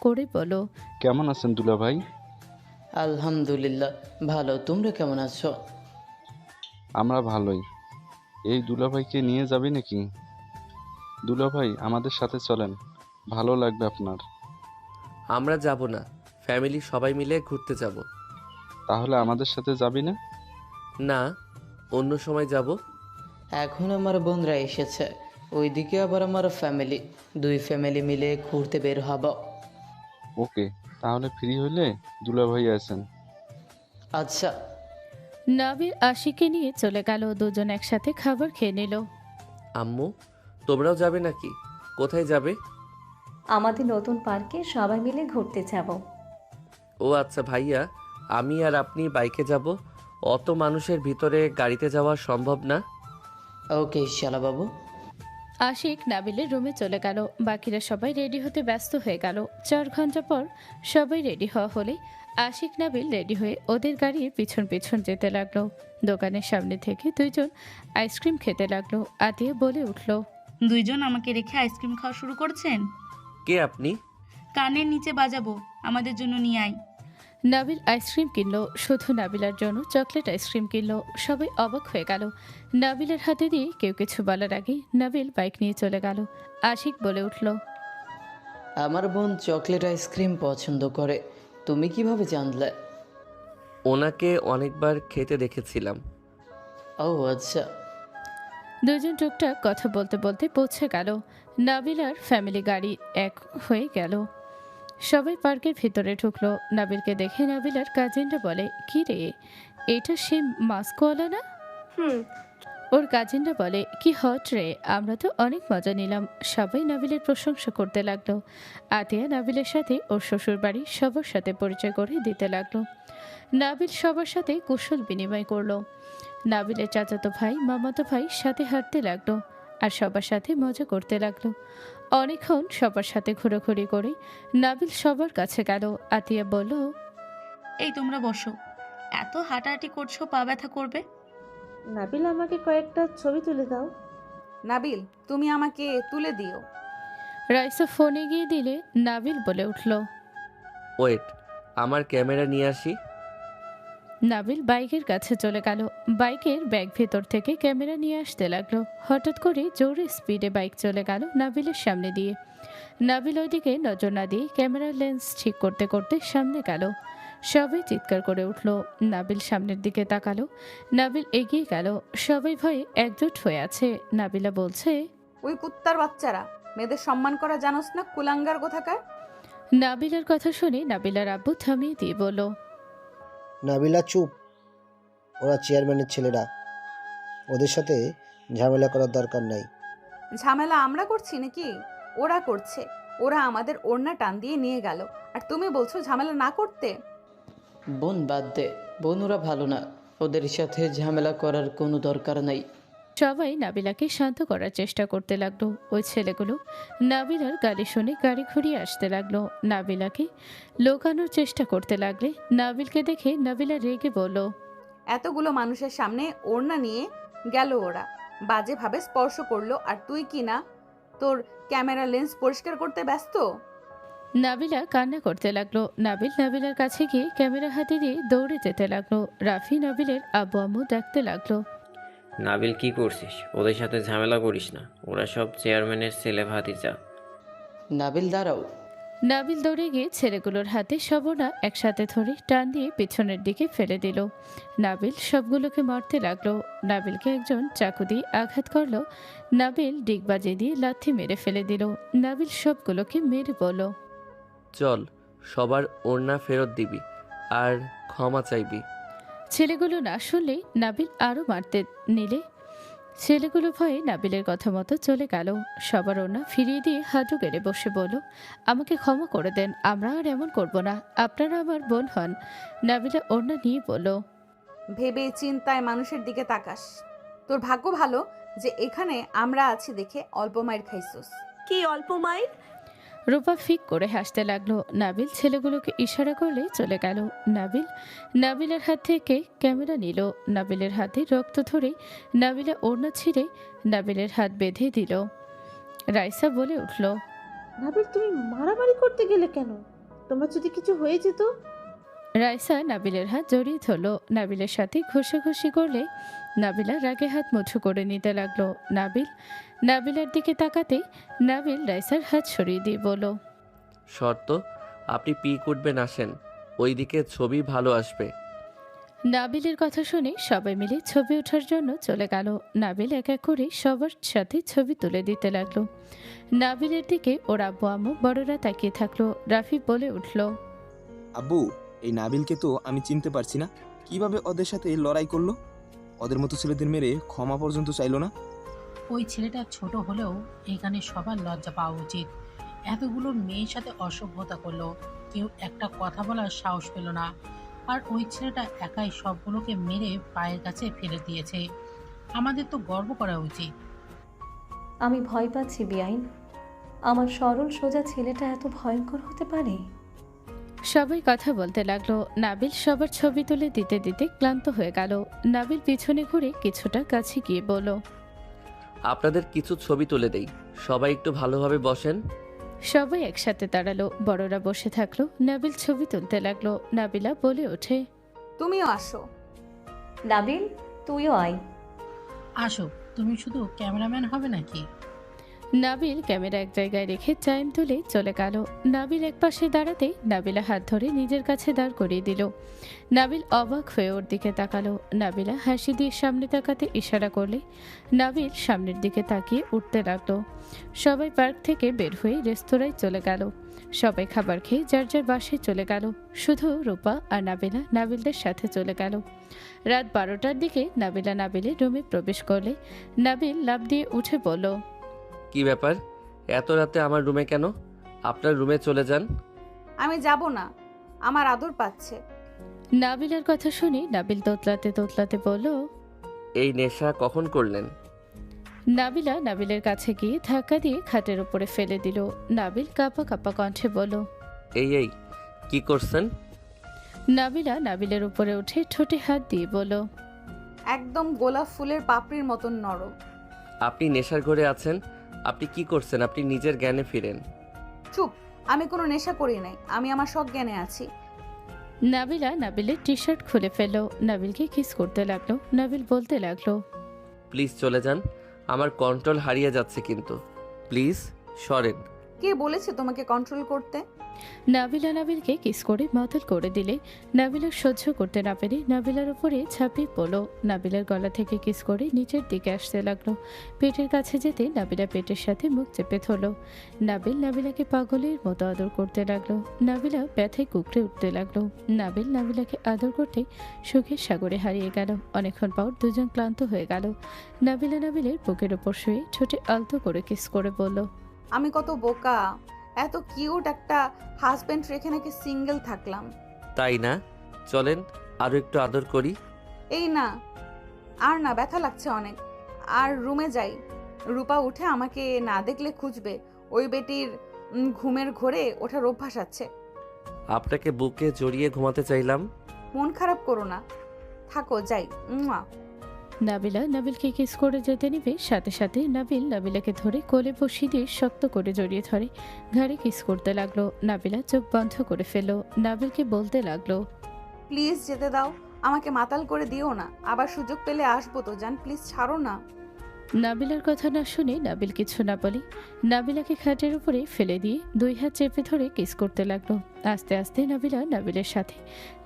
করে বলো, কেমন আছেন দুলা ভাই? আলহামদুলিল্লাহ ভালো, তোমরা কেমন আছো? আমরা ভালোই। এই দুলা ভাইকে নিয়ে যাবি নাকি? দুলা ভাই আমাদের সাথে চলেন, ভালো লাগবে আপনার। আমরা যাব না, ফ্যামিলি সবাই মিলে ঘুরতে যাব। তাহলে আমাদের সাথে যাবি না? না, অন্য সময় যাব। এখন আমার বোনরা এসেছে, ওইদিকে আবার আমার ফ্যামিলি, দুই ফ্যামিলি মিলে ঘুরতে বের হব। ওকে, তাহলে ফ্রি হলে দুলা ভাই আছেন। আচ্ছা। নাবিল আশিককে নিয়ে চলে গেল। দুজন একসাথে খাবার খেয়ে নিল। আম্মু তোমরাও যাবে নাকি? কোথায় যাবে? আমাদের নতুন পার্কে সবাই মিলে ঘুরতে যাব। ও আচ্ছা ভাইয়া, আমি আর আপনি বাইকে যাব। অত মানুষের ভিতরে গাড়িতে যাওয়া সম্ভব না। ওকে শালা বাবু। আশিক নাবিলের রুমে চলে গেল। বাকিরা সবাই রেডি হতে ব্যস্ত হয়ে গেল। 4 ঘন্টা পর সবাই রেডি হওয়া হলে আশিক নাবিল রেডি হয়ে ওদের গাড়ির পিছন পিছন যেতে লাগলো। দোকানের সামনে থেকে দুইজন আইসক্রিম খেতে লাগলো। আতিয়া বলে উঠল, দুইজন আমাকে রেখে আইসক্রিম খাওয়া শুরু করছেন? কে আপনি? কানের নিচে বাজাবো, আমাদের জন্য নিয়ে আয়। নাবিল আইসক্রিম কিনলো। শুধু নাবিলার জন্য চকলেট আইসক্রিম কিনলো। সবাই অবাক হয়ে গেল। নাবিলার হাতে দিয়ে কেউ কিছু বলার আগে নাবিল বাইক নিয়ে চলে গেল। আশিক বলে উঠল, আমার বোন চকলেট আইসক্রিম পছন্দ করে, তুমি কিভাবে জানলে? ওনাকে অনেকবার খেতে দেখেছিলাম। ও আচ্ছা। দুজন টুকটাক কথা বলতে বলতে পৌঁছে গেল। নাবিল আর ফ্যামিলি গাড়ি এক হয়ে গেল। সবাই পার্কের ভিতরে ঢুকলো। নাবিলকে দেখে নাবিলার কাজিনরা বলে, কি রে, এটা সে মাস্কওয়ালা না? ওর কাজিনরা বলে, কি হট রে, আমরা তো অনেক মজা নিলাম। সবাই নাবিলের প্রশংসা করতে লাগলো। আতিয়া নাবিলের সাথে ওর শ্বশুর বাড়ি সবার সাথে পরিচয় করে দিতে লাগলো। নাবিল সবার সাথে কুশল বিনিময় করলো। নাবিলের চাচাতো ভাই মামাতো ভাই সাথে হাঁটতে লাগলো আর সবার সাথে মজা করতে লাগলো। অনেকক্ষণ সবার সাথে ঘোরাঘুরি করে নাবিল সবার কাছে গেল। আতিয়া বলল, এই তোমরা বসো, এত হাঁটাহাঁটি করছো, পা ব্যথা করবে। নাবিল আমাকে কয়েকটা ছবি তুলে দাও। নাবিল তুমি আমাকে তুলে দিও। রাইসা ফোনে গিয়ে দিলে নাবিল বলে উঠল, ওয়েট, আমার ক্যামেরা নিয়ে আসি। নাবিল বাইকের কাছে চলে গেল। বাইকের ব্যাগ ভেতর থেকে ক্যামেরা নিয়ে আসতে লাগলো। হঠাৎ করে জোরে স্পিডে বাইক চলে গেল নাবিলের সামনে দিয়ে। নাবিল ওইদিকে নজর না দিয়ে ক্যামেরার লেন্স ঠিক করতে করতে সামনে গেল। সবাই চিৎকার করে উঠল। নাবিল সামনের দিকে তাকালো। নাবিল এগিয়ে গেল। সবাই ভয়ে একজোট হয়ে আছে। নাবিলা বলছে, ওই কুত্তার বাচ্চারা, মেয়েদের সম্মান করা জানোস না, কুলাঙ্গার কোথাকার। নাবিলার কথা শুনে নাবিলার আব্বু থামিয়ে দিয়ে বলল, নাবিলা চুপ, ওরা চেয়ারম্যানের ছেলেরা, ওদের সাথে ঝামেলা করার দরকার নাই। ঝামেলা আমরা করছি নাকি? ওরা করছে। ওরা আমাদের ওড়না টান দিয়ে নিয়ে গেল, আর তুমি বলছো ঝামেলা না করতে। বোন বাদ দে, বোন ওরা ভালো না, ওদের সাথে ঝামেলা করার কোনো দরকার নাই। সবাই নাবিলাকে শান্ত করার চেষ্টা করতে লাগলো। ওই ছেলেগুলো নাবিলার গাড়ি শুনে গাড়ি ঘুরিয়ে আসতে লাগলো। নাবিলাকে লোকানোর চেষ্টা করতে লাগলে নাবিলকে দেখে নাবিলা রেগে বলল, এতগুলো মানুষের সামনে ওড়না নিয়ে গেল ওরা, বাজেভাবে স্পর্শ করলো, আর তুই কি না তোর ক্যামেরা লেন্স পরিষ্কার করতে ব্যস্ত। নাবিলা কান্না করতে লাগলো। নাবিল নাবিলার কাছে গিয়ে ক্যামেরা হাতে দিয়ে দৌড়ে যেতে লাগলো। রাফি নাবিলের আব্বু আম্মু ডাকতে লাগলো, নাবিল কি করছিস? ওদের সাথে ঝামেলা করিস না, ওরা সব চেয়ারম্যানের ছেলে ভাতিজা। নাবিল দাঁড়াও। নাবিল দৌড়ে গিয়ে ছেলেগুলোর হাতে সবনা একসাথে ধরে টান দিয়ে পিছনের দিকে ফেলে দিল। নাবিল সবগুলোকে মারতে লাগলো। নাবিলকে একজন চাকু দিয়ে আঘাত করলো। নাবিল ডিগবাজি দিয়ে লাথি মেরে ফেলে দিল। নাবিল সবগুলোকে মেরে বলল, চল, সবার ওড়না ফেরত দিবি আর ক্ষমা চাইবি। ছেলেগুলো না শুনলে নাবিল আরও মারতে নিলে ছেলেগুলো ভয়ে নাবিলের কথা মতো চলে গেল। সবার ওড়না ফিরিয়ে দিয়ে হাঁটু গেড়ে বসে বলল, আমাকে ক্ষমা করে দেন, আমরা আর এমন করব না, আপনারা আমার বোন হন। নাবিলা ওড়না নিয়ে বলল, ভেবে চিন্তায় মানুষের দিকে তাকাস। তোর ভাগ্য ভালো যে এখানে আমরা আছি দেখে অল্প মায়ের খাইছস। কি অল্প মায়ের? রূপা ফিক করে হাসতে লাগলো। নাবিল ছেলেগুলোকে ইশারা করলে চলে গেল। নাবিলের হাত থেকে ক্যামেরা নিল। নাবিলের হাতে রক্ত ধরে নাবিলা ওড়না ছিঁড়ে নাবিলের হাত বেঁধে দিল। রাইসা বলে উঠল, নাবিল তুমি মারামারি করতে গেলে কেন? তোমার যদি কিছু হয়ে যেত? রাইসা নাবিলের হাত জড়িয়ে ধরল। নাবিলের সাথে ঘষাঘষি করলে নাবিলা রাগে হাত মুঠো করে নিতে লাগলো। নাবিলার দিকে তাকাতে নাবিল রাইসার হাত সরিয়ে দিয়ে বলল, শর্ত, আপনি পি করবেন, আসেন, ওইদিকে ছবি ভালো আসবে। নাবিলের কথা শুনে সবাই মিলে ছবি ওঠার জন্য চলে গেল। নাবিল এক এক করে সবার সাথে ছবি তুলে দিতে লাগলো। নাবিলের দিকে ওর আব্বু আম্মু বড়রা তাকিয়ে থাকলো। রাফি বলে উঠল, আব্বু, এই নাবিলকে তো আমি চিনতে পারছি না, কিভাবে ওদের সাথে লড়াই করলো? ওদের মতো ছেলেদের মেরে ক্ষমা পর্যন্ত চাইলো না। ওই ছেলেটা ছোট হলেও এখানে সবার লজ্জা পাওয়া উচিত। এতগুলো মেয়ের সাথে অসভ্যতা করলো, কেউ একটা কথা বলার সাহস পেল না। আর ওই ছেলেটা একাই সবগুলোকে মেরে পায়ের কাছে ফেলে দিয়েছে। আমাদের তো গর্ব করা উচিত। আমি ভয় পাচ্ছি বিআইন, আমার সরল সোজা ছেলেটা এত ভয়ঙ্কর হতে পারে? সবাই কথা বলতে লাগলো। নাবিল সবার ছবি তুলে দিতে দিতে ক্লান্ত হয়ে গেল। নাবিল পিছনে ঘুরে কিছুটা কাছে গিয়ে বলল, আপনাদের কিছু ছবি তুলে দেই, সবাই একটু ভালোভাবে বসেন। সবাই একসাথে দাঁড়ালো। বড়রা বসে থাকলো। নাবিল ছবি তুলতে লাগলো। নাবিলা বলে ওঠে, তুমিও আসো। নাবিল তুইও আয়। আসো, তুমি শুধু ক্যামেরাম্যান হবে নাকি? নাবিল ক্যামেরা এক জায়গায় রেখে টাইম তুলে চলে গেল। নাবিল এক পাশে দাঁড়াতে নাবিলা হাত ধরে নিজের কাছে দাঁড় করিয়ে দিল। নাবিল অবাক হয়ে ওর দিকে তাকালো। নাবিলা হাসি দিয়ে সামনে তাকাতে ইশারা করলে নাবিল সামনের দিকে তাকিয়ে উঠতে লাগলো। সবাই পার্ক থেকে বের হয়ে রেস্তোরাঁয় চলে গেল। সবাই খাবার খেয়ে যার যার বাসায় চলে গেল। শুধু রূপা আর নাবিলা নাবিলদের সাথে চলে গেল। রাত 12টার দিকে নাবিলের রুমে প্রবেশ করলে নাবিল লাফ দিয়ে উঠে বলল, কি ব্যাপার, এত রাতে আমার রুমে কেন? আপনার রুমে চলে যান। আমি যাব না, আমার আদর পাচ্ছে। নাবিলার কথা শুনে নাবিল তোতলাতে তোতলাতে বলল, এই নেশা কখন করলেন? নাবিলা নাবিলের কাছে গিয়ে ধাক্কা দিয়ে খাটের উপরে ফেলে দিল। নাবিল কাঁপা কাঁপা কণ্ঠে বলল, এই কি করছেন? নাবিলা নাবিলের উপরে উঠে ঠোঁটে হাত দিয়ে বলল, একদম গোলাপ ফুলের পাপড়ির মতন নরম। আপনি নেশার ঘরে আছেন, আপনি কি করছেন? আপনি নিজের জ্ঞানে ফিরেন। চুপ, আমি কোনো নেশা করি নাই, আমি আমার সজ্ঞানে আছি। নাবিলা নাবিলের টি শার্ট খুলে ফেললো। নাবিলকে কিস করতে লাগলো। নাবিল বলতে লাগলো, প্লিজ চলে যান, আমার কন্ট্রোল হারিয়ে যাচ্ছে, কিন্তু প্লিজ সরেন। কে বলেছে তোমাকে কন্ট্রোল করতে? নাবিলা নাবিলকে কিস করে মাতাল করে দিলে নাবিলা সহ্য করতে না পেরে নাবিলার উপরে ঝাঁপিয়ে পড়ল। নাবিলার গলা থেকে কিস করে নিচের দিকে আসতে লাগলো। পেটের কাছে যেতে নাবিলা পেটের সাথে মুখ চেপে ধরল। নাবিল নাবিলাকে পাগলের মতো আদর করতে লাগলো। নাবিলা ব্যথায় কুকড়ে উঠতে লাগলো। নাবিল নাবিলাকে আদর করতে সুখের সাগরে হারিয়ে গেল। অনেকক্ষণ পর দুজন ক্লান্ত হয়ে গেল। নাবিলা নাবিলের বুকের ওপর শুয়ে ঠোঁটে আলতো করে কিস করে বলল, আমি কত বোকা, এত কিউট একটা হাজবেন্ড রেখে নাকি সিঙ্গেল থাকলাম। তাই না? চলেন আরো একটু আদর করি। এই না, আর না, ব্যথা লাগছে অনেক। আর রুমে যাই। রূপা উঠে আমাকে না দেখলে খুঁজবে। ওই বেটির ঘুমের ঘোরে ওঠার অভ্যাস আছে। আপনাকে বুকে জড়িয়ে ঘুমাতে চাইলাম। মন খারাপ করো না, থাকো, যাই। নাবিলা নাবিলকে কিস করে যেতে নিবে সাথে সাথে নাবিল নাবিলাকে ধরে কোলে বসিয়ে দিয়ে শক্ত করে জড়িয়ে ধরে ঘাড়ে কিস করতে লাগলো। নাবিলা চোখ বন্ধ করে ফেললো। নাবিলকে বলতে লাগলো, প্লিজ যেতে দাও, আমাকে মাতাল করে দিও না, আবার সুযোগ পেলে আসবো তো জান, প্লিজ ছাড়ো না। নাবিলার কথা না শুনে নাবিল কিছু না বলে নাবিলাকে খাটের উপরে ফেলে দিয়ে 2 হাত চেপে ধরে কিস করতে লাগলো। আস্তে আস্তে নাবিলা নাবিলের সাথে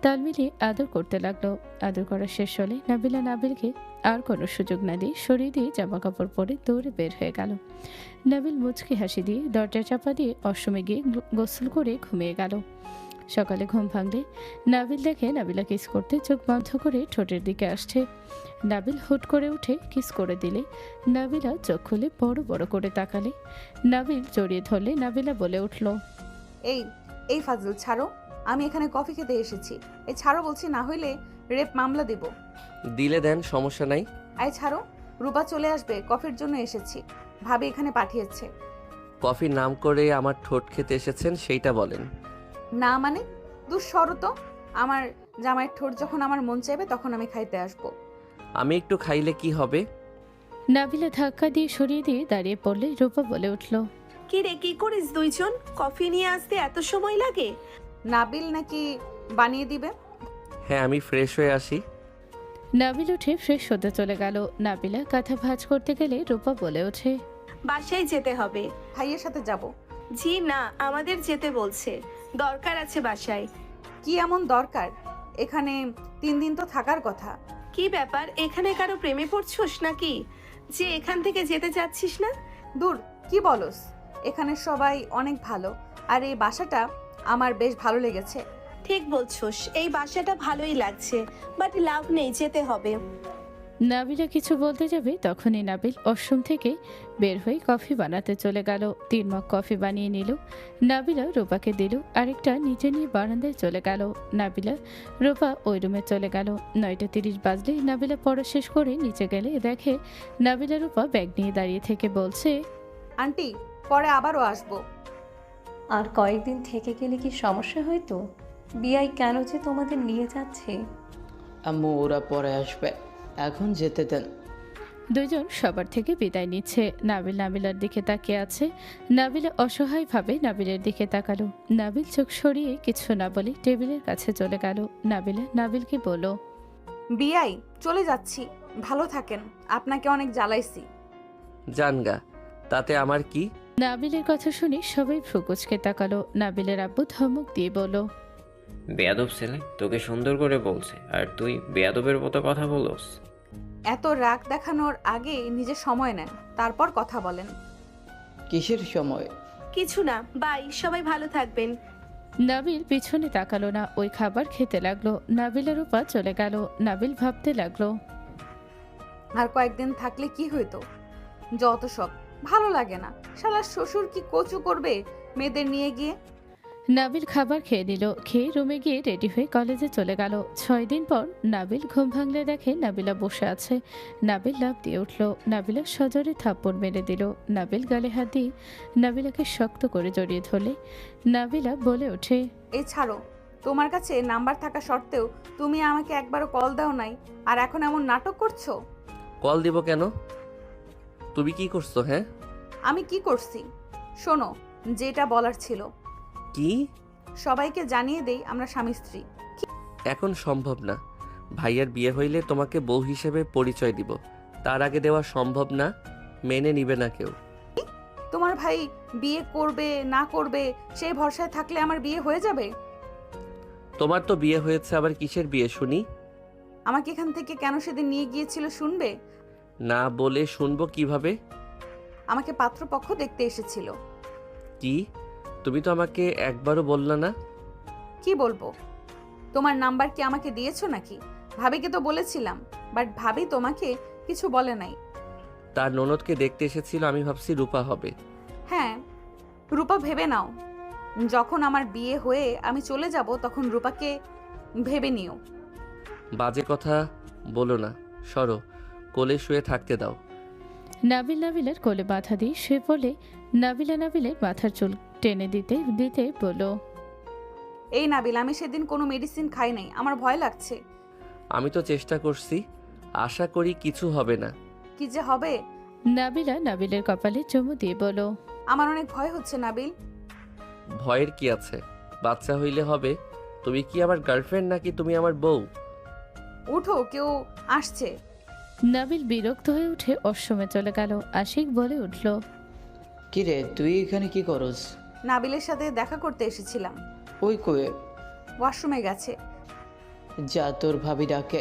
তাল মিলিয়ে আদর করতে লাগলো। আদর করা শেষ হলে নাবিলা নাবিলকে আর কোনো সুযোগ না দিয়ে সরিয়ে দিয়ে জামা কাপড় পরে দৌড়ে বের হয়ে গেল। নাবিল মুচকি হাসি দিয়ে দরজা চাপা দিয়ে অসমে গিয়ে গোসল করে ঘুমিয়ে গেল। সকালে ঘুম ভাঙলে নাবিল দেখে নাবিলা কিস করতে চোখ বন্ধ করে ঠোঁটের দিকে আসছে। নাবিল হুট করে উঠে কিস করে দিলে নাবিলা চোখ খুলে বড় বড় করে তাকালে। নাবিল জড়িয়ে ধরলে নাবিলা বলে উঠল, এই এই ফাজল ছাড়ো, আমি এখানে কফি খেতে এসেছি। এই ছাড়ো বলছি, না হইলে রেপ মামলা দেব। দিলে দেন, সমস্যা নাই। এই ছাড়ো, রূপা চলে আসবে, কফির জন্য এসেছি, ভাবি এখানে পাঠিয়েছে। কফির নাম করে আমার ঠোঁট খেতে এসেছেন সেইটা বলেন। না মানে দুঃশরত, আমার জামাইয়ের ঠোঁট যখন আমার মন চাইবে তখন আমি খাইতে আসবো। আমি একটু খাইলে কি হবে? নাবিলা ধাক্কা দিয়ে সরিয়ে দিয়ে দাঁড়িয়ে পড়লে রূপা বলে উঠল, কি রে, কি করিস দুইজন? কফি নিয়ে আসতে এত সময় লাগে? নাবিল নাকি বানিয়ে দিবে? হ্যাঁ, আমি ফ্রেশ হয়ে আসি। নাবিল উঠে ফ্রেশ হতে চলে গেল। নাবিলা কাঁথা ভাঁজ করতে গেলে রূপা বলে ওঠে, বাসায় যেতে হবে। ভাইয়ের সাথে যাব। জি না, আমাদের যেতে বলছে, দরকার আছে বাসায়। কি এমন দরকার? এখানে 3 দিন তো থাকার কথা। কি ব্যাপার, এখানে কারো প্রেমে পড়ছস নাকি যে এখান থেকে যেতে চাচ্ছিস না? দূর, কি বলস? এখানে সবাই অনেক ভালো, আর এই বাসাটা আমার বেশ ভালো লেগেছে। ঠিক বলছস, এই বাসাটা ভালোই লাগছে, বাট লাভ নেই, যেতে হবে। নাবিলা কিছু বলতে যাবে তখনই নাবিল ওয়াশরুম থেকে বের হয়ে কফি বানাতে চলে গেল। 3 মগ কফি বানিয়ে নিল। নাবিলা রূপাকে দিল, আরেকটা নিচে নিয়ে বারান্দায় চলে গেল। নাবিলা রূপা ওই রুমে চলে গেল। 9:30 বাজলে নাবিলা পড়া শেষ করে নিচে গেলে দেখে নাবিলা রূপা ব্যাগ নিয়ে দাঁড়িয়ে থেকে বলছে, আন্টি পরে আবারও আসবো। আর কয়েকদিন থেকে গেলে কি সমস্যা হয়তো? বিআই কেন যে তোমাদের নিয়ে যাচ্ছে? আম্মু ওরা পরে আসবে, এখন যেতে দেন। দুজন সবার থেকে বিদায় নিচ্ছে। নাবিল নাবিলার দিকে তাকিয়ে আছে। নাবিলা অসহায়ভাবে নাবিলের দিকে তাকালো। নাবিল চোখ সরিয়ে কিছু না বলে টেবিলের কাছে চলে গেল। নাবিলা নাবিলকে বলল, বিআই চলে যাচ্ছি, ভালো থাকেন, আপনাকে অনেক জ্বালাইছি। জানগা, তাতে আমার কি? নাবিলের কথা শুনে সবাই ফ্রুকুচকে তাকালো। নাবিলের আব্বু ধমক দিয়ে বলল, বেয়াদব ছেলে, তোকে সুন্দর করে বলছে আর তুই বেয়াদবের মতো কথা বলস। এত রাগ দেখানোর আগে নিজের সময় নেন, তারপর কথা বলেন। কিসের সময়? কিছু না, বাই, সবাই ভালো থাকবেন। নাবিল পিছনে তাকালো না, ওই খাবার খেতে লাগলো। নাবিলের উপর চলে গেল। নাবিল ভাবতে লাগলো, আর কয়েকদিন থাকলে কি হইতো? যত সব ভালো লাগে না। শালা শ্বশুর কি কচু করবে মেয়েদের নিয়ে গিয়ে। নাবিল খাবার খেয়ে নিল। খেয়ে রুমে গিয়ে রেডি হয়ে কলেজে চলে গেল। 6 দিন পর নাবিল ঘুম ভাঙলে দেখে নাবিলা বসে আছে। নাবিল লাফ দিয়ে উঠল। নাবিলা সজোরে থাপ্পড় মেরে দিল। নাবিল গালে হাত দিয়ে নাবিলাকে শক্ত করে জড়িয়ে ধরলে নাবিলা বলে ওঠে, এই ছাড়ো, তোমার কাছে নাম্বার থাকা সত্ত্বেও তুমি আমাকে একবারও কল দাও নাই, আর এখন এমন নাটক করছো। কল দিব কেন? তুমি কি করছো? হ্যাঁ, আমি কি করছি? শোনো, যেটা বলার ছিল। কি? সবাইকে জানিয়ে দেই আমরা স্বামী স্ত্রী। এখন সম্ভব না। ভাইয়ার বিয়ে হইলে তোমাকে বউ হিসেবে পরিচয় দিব, তার আগে দেওয়া সম্ভব না, মেনে নিবে না কেউ। তোমার ভাই বিয়ে করবে না করবে সেই ভরসায় থাকলে আমার বিয়ে হয়ে যাবে? তোমার তো বিয়ে হয়েছে, আবার কিসের বিয়ে শুনি? আমাকে এখান থেকে কেন সেদিন নিয়ে গিয়েছিল শুনবে? না বলে শুনবো কিভাবে? আমাকে পাত্রপক্ষ দেখতে এসেছিল। কি? তুমি তো আমাকে একবারও বললা না। কি বলবো? তোমার নাম্বার কি আমাকে দিয়েছো নাকি? ভাবিকে তো বলেছিলাম, বাট ভাবি তোমাকে কিছু বলে নাই। তার ননদকে দেখতে এসেছিল, আমি ভাবছি রূপা হবে। হ্যাঁ, রূপা ভেবে নাও। যখন আমার বিয়ে হয়ে আমি চলে যাব তখন রূপাকে ভেবে নিও। বাজে কথা বলো না, সরো, কোলে শুয়ে থাকতে দাও। নাবিল নাবিলার কোলে বাধা দিয়ে শুয়ে পড়লে নাবিলা নাবিলের মাথার চুল টেনে দিতে দিতে বলল, এই নাবিল, আমি সেদিন কোনো মেডিসিন খাই নাই, আমার ভয় লাগছে। আমি তো চেষ্টা করছি, আশা করি কিছু হবে না। কি যে হবে? নাবিলা নাবিলের কপালে চুমু দিয়ে বলল, আমার অনেক ভয় হচ্ছে নাবিল। ভয়ের কি আছে? বাচ্চা হইলে হবে। তুমি কি আমার গার্লফ্রেন্ড নাকি তুমি আমার বউ? উঠো, কেউ আসছে। নাবিল বিরক্ত হয়ে উঠে অশ্রমে চলে গেল। আশিক বলে উঠল, কি রে তুই এখানে কি করস? নাবিলের সাথে দেখা করতে এসেছিলাম। ওই কয়ে? ওয়াশরুমে গেছে। যা তোর ভাবি ডাকে।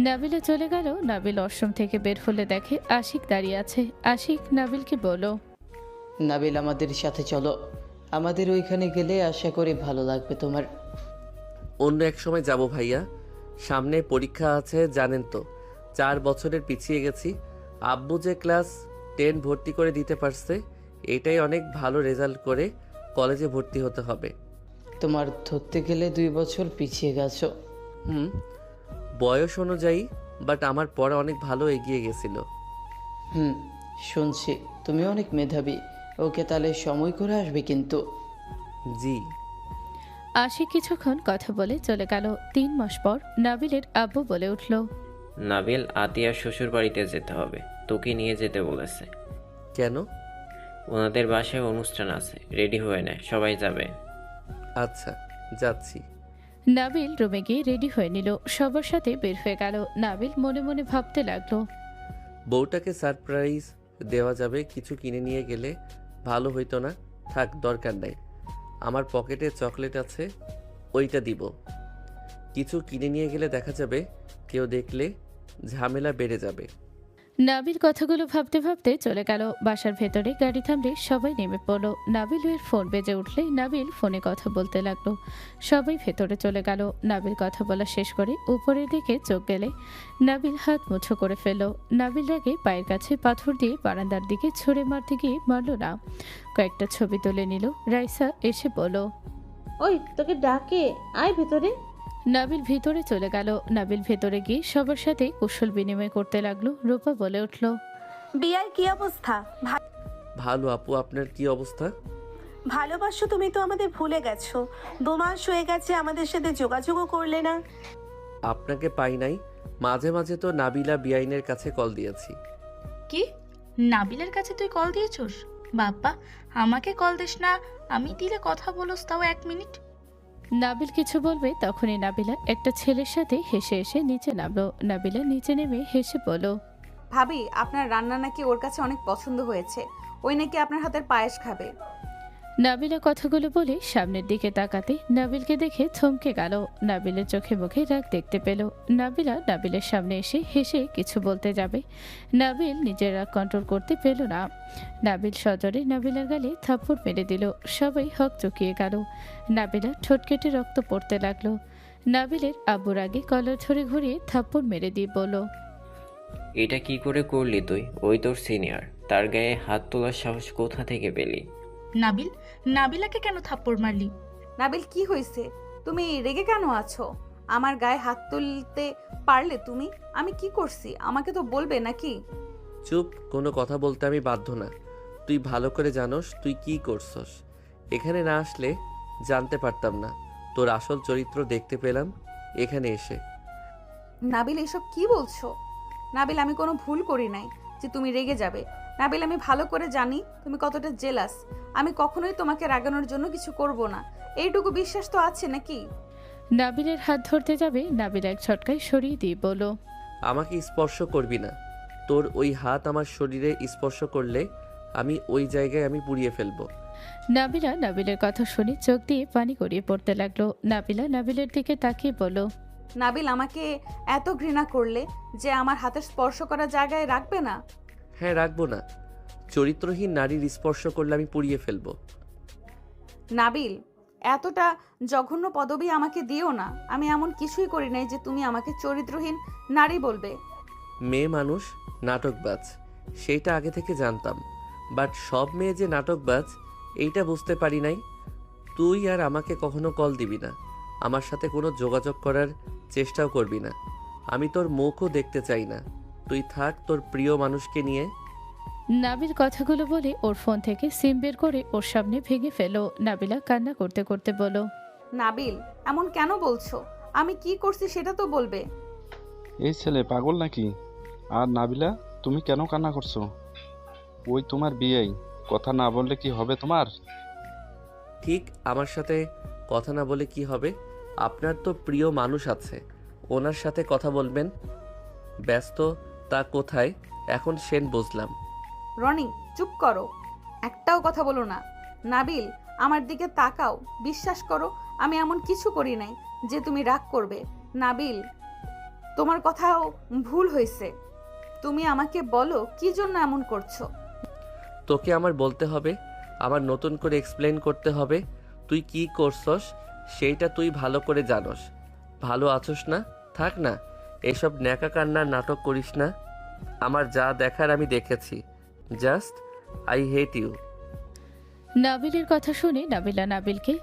নাবিলা চলে গেল। নাবিল অশ্রম থেকে বের হলে দেখে আশিক দাঁড়িয়ে আছে। আশিক নাবিলকে বলল, নাবিল আমাদের সাথে চলো, আমাদের ওইখানে গেলে আশা করি ভালো লাগবে তোমার। অন্য এক সময় যাব ভাইয়া, সামনে পরীক্ষা আছে জানেন তো, 4 বছরের পিছিয়ে গেছি। আব্বু যে ক্লাস 10 ভর্তি করে দিতে পারছে, এটাই অনেক ভালো রেজাল্ট করে কলেজে ভর্তি হতে হবে। তোমার ধরতে গেলে 2 বছর পিছিয়ে গেছো। বয়স অনুযায়ী, বাট আমার পড়া অনেক ভালো এগিয়ে গেছিল। শুনছি তুমি অনেক মেধাবী। ওকে তাহলে সময় করে আসবে কিন্তু। জি। আশিক কিছুক্ষণ কথা বলে চলে গেল। 3 মাস পর নাবিলের আব্বু বলে উঠল, নাবিল, আতিয়ার শ্বশুর বাড়িতে যেতে হবে, তোকে নিয়ে যেতে বলেছে। কেন? ওনাদের বাসায় অনুষ্ঠান আছে, রেডি হয়ে নেয়, সবাই যাবে। আচ্ছা, যাচ্ছি। নাবিল রুমে গিয়ে রেডি হয়ে নিল, সবার সাথে বের হয়ে গেল। নাবিল মনে মনে ভাবতে লাগলো, বউটাকে সারপ্রাইজ দেওয়া যাবে, কিছু কিনে নিয়ে গেলে ভালো হইতো না? থাক, দরকার নাই। আমার পকেটে চকলেট আছে, ওইটা দিব। কিছু কিনে নিয়ে গেলে দেখা যাবে কেউ দেখলে ঝামেলা বেড়ে যাবে। নাবিল কথাগুলো ভাবতে ভাবতে চলে গেল। বাসার ভেতরে গাড়ি থামলে সবাই নেমে পড়লো। নাবিলের ফোন বেজে উঠলে নাবিল ফোনে কথা বলতে লাগলো। সবাই ভেতরে চলে গেল। নাবিল কথা বলা শেষ করে উপরের দিকে চোখ গেলে নাবিল হাত মুঠো করে ফেলল। নাবিল রাগে পায়ের কাছে পাথর দিয়ে বারান্দার দিকে ছুঁড়ে মারতে গিয়ে মারল না, কয়েকটা ছবি তুলে নিল। রাইসা এসে বলল, ওই তোকে ডাকে, আয় ভেতরে। নাবিল ভিতরে চলে গেল। নাবিল ভেতরে গিয়ে সবার সাথে কুশল বিনিময় করতে লাগলো। রূপা বলে উঠল, বিয়ার কি অবস্থা? ভালো আপু, আপনার কি অবস্থা? ভালোবাসো, তুমি তো আমাদের ভুলে গেছো। 2 মাস হয়ে গেছে আমাদের সাথে যোগাযোগও করলে না। আপনাকে পাই নাই, মাঝে মাঝে তো নাবিলা বিআইনের কাছে কল দিয়েছি। কি? নাবিলের কাছে তুই কল দিয়েছোস? বাপ্পা, আমাকে কল দিস না, আমি দিলে কথা বলোস, তাও 1 মিনিট। নাবিল কিছু বলবে তখনই নাবিলা একটা ছেলের সাথে হেসে এসে নিচে নামলো। নাবিলা নিচে নেমে হেসে বলল, ভাবি, আপনার রান্না নাকি ওর কাছে অনেক পছন্দ হয়েছে। ওই নাকি আপনার হাতের পায়েস খাবে। নাবিলা কথাগুলো বলে সামনের দিকে তাকাতে নাবিলকে দেখে থমকে গেল। নাবিলের চোখে মুখে রাগ দেখতে পেল। নাবিলা নাবিলের সামনে এসে হেসে কিছু বলতে যাবে, নাবিল নিজের রাগ কন্ট্রোল করতে পেল না। নাবিল সজরে নাবিলার গালে থাপ্পড় মেরে দিল। সবাই হক চকিয়ে গেল। নাবিলা ঠোঁট কেটে রক্ত পড়তে লাগলো। নাবিলের আব্বুর আগে কলার ধরে ঘুরিয়ে থাপ্পড় মেরে দিয়ে বলল, এটা কি করে করলি তুই? ওই তোর সিনিয়র, তার গায়ে হাত তোলার সাহস কোথা থেকে পেলি? নাবিল, নাবিলাকে কেন থাপ্পড় মারলি? নাবিল, কি হয়েছে? তুমি রেগে কেন আছো? আমার গায়ে হাত তুলতে পারলে তুমি? আমি কি করছি আমাকে তো বলবে নাকি? চুপ, কোনো কথা বলতে আমি বাধ্য না। তুই ভালো করে জানোস তুই কি করছস। এখানে না আসলে জানতে পারতাম না। তোর আসল চরিত্র দেখতে পেলাম এখানে এসে। নাবিল, এসব কি বলছো? নাবিল, আমি কোনো ভুল করি নাই যে তুমি রেগে যাবে। নাবিল, আমি ভালো করে জানি তুমি কতটা জেলাস। আমি কখনোই তোমাকে রাগানোর জন্য কিছু করব না, এইটুকু বিশ্বাস তো আছে নাকি? নাবিলের হাত ধরতে যাবে, নাবিল এক ঝটকায় সরিয়ে দিয়ে বলল, আমাকে স্পর্শ করবি না। তোর ওই হাত আমার শরীরে স্পর্শ করলে আমি ওই জায়গায় আমি পুড়িয়ে ফেলবো। নাবিলা নাবিলের কথা শুনে চোখ দিয়ে পানি গড়িয়ে পড়তে লাগলো। নাবিলা নাবিলের দিকে তাকিয়ে বলল, নাবিল, আমাকে এত ঘৃণা করলে যে আমার হাতের স্পর্শ করা জায়গায় রাখবে না? হ্যাঁ, রাখবো না। চরিত্রহীন নারীর স্পর্শ করলে আমি পুড়িয়ে ফেলবো। নাবিল, এতটা জঘন্য পদবি আমাকে দিও না। আমি এমন কিছুই করি নাই যে তুমি আমাকে চরিত্রহীন নারী বলবে। মেয়ে মানুষ নাটকবাজ, সেইটা আগে থেকে জানতাম, বাট সব মেয়ে যে নাটকবাজ এইটা বুঝতে পারি নাই। তুই আর আমাকে কখনো কল দিবি না, আমার সাথে কোনো যোগাযোগ করার চেষ্টাও করবি না। আমি তোর মুখও দেখতে চাই না। তুই থাক তোর প্রিয় মানুষকে নিয়ে। নাবিল কথাগুলো বলে ওর ফোন থেকে সিম বের করে ওর সামনে ভেঙে ফেলো। নাবিলা কান্না করতে করতে বলল, নাবিল, এমন কেন বলছো? আমি কি করছি সেটা তো বলবে। এই ছেলে পাগল নাকি? আর নাবিলা, তুমি কেন কান্না করছো? ওই তোমার বিয়েই, কথা না বললে কি হবে তোমার? ঠিক আমার সাথে কথা না বলে কি হবে? আপনার তো প্রিয় মানুষ আছে, ওনার সাথে কথা বলবেন। ব্যস্ত তা কোথায়? এখন সেন বুঝলাম। রনি চুপ করো, একটাও কথা বলো না। নাবিল আমার দিকে তাকাও, বিশ্বাস করো আমি এমন কিছু করি নাই যে তুমি রাগ করবে। নাবিল তোমার কথাও ভুল হয়েছে, তুমি আমাকে বলো কি জন্য এমন করছো। তোকে আমার বলতে হবে? আমার নতুন করে এক্সপ্লেন করতে হবে? তুই কি করছস সেইটা তুই ভালো করে জানস। ভালো আছস না? থাক না, এসব ন্যাকা কান্নার নাটক করিস না। আমার যা দেখার আমি দেখেছি। Just I hate you. নাবিলের কথা শুনে নাবিলা নাবিলকে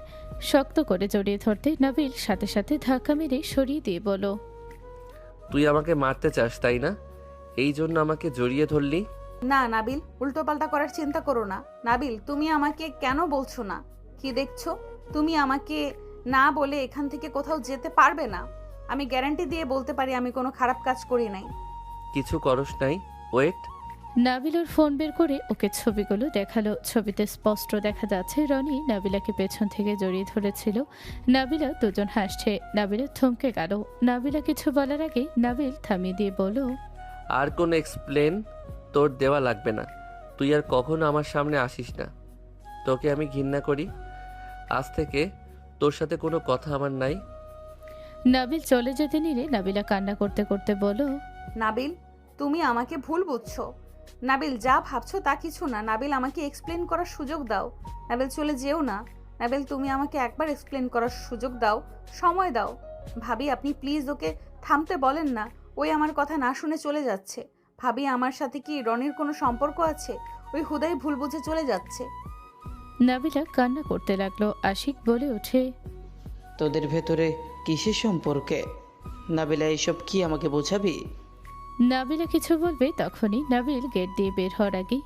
শক্ত করে জড়িয়ে ধরতে নাবিল সাথে সাথে ধাক্কা মেরে সরিয়ে দিয়ে বলল, তুই আমাকে মারতে চাস তাই না? এই জন্য আমাকে জড়িয়ে ধরলি? না নাবিল, উল্টোপাল্টা করার চিন্তা করো না। নাবিল তুমি আমাকে কেন বলছো না? কি দেখছো? তুমি আমাকে না বলে এখান থেকে কোথাও যেতে পারবে না। আমি গ্যারান্টি দিয়ে বলতে পারি আমি কোনো খারাপ কাজ করি নাই। কিছু করস নাই? ওয়েট। নাবিল ওর ফোন বের করে ওকে ছবিগুলো দেখালো। ছবিতে স্পষ্ট দেখা যাচ্ছে রনি নাবিলাকে পেছন থেকে জড়িয়ে ধরেছিল। নাবিলা দুজন হাসছে। নাবিলা থমকে গেল। নাবিলা কিছু বলার আগে নাবিল থামিয়ে দিয়ে বলল, আর কোনো এক্সপ্লেন তোর দেওয়া লাগবে না। তুই আর কখনো আমার সামনে আসিস না। তোকে আমি ঘৃণা করি। আজ থেকে তোর সাথে কোনো কথা আমার নাই। নাবিল চলে যেতে নিলে নাবিলা কান্না করতে করতে বলল, নাবিল তুমি আমাকে ভুল বুঝছো। নাবিল যা ভাবছো তা কিছু না। নাবিল আমাকে এক্সপ্লেন করার সুযোগ দাও। নাবিল চলে যেও না। নাবিল তুমি আমাকে একবার এক্সপ্লেন করার সুযোগ দাও, সময় দাও। ভাবি আপনি প্লিজ ওকে থামতে বলেন না। ওই আমার কথা না শুনে চলে যাচ্ছে। ভাবি আমার সাথে কি রনির কোনো সম্পর্ক আছে? ওই হুদাই ভুল বুঝে চলে যাচ্ছে। নাবিলা কান্না করতে লাগলো। আশিক বলে ওঠে, তোদের ভেতরে কিসের সম্পর্কে? নাবিলা এইসব কি আমাকে বোঝাবি? নাবিলা কিছু বলবে তখনই নাবিল গেট দিয়ে বের হওয়ার আগেই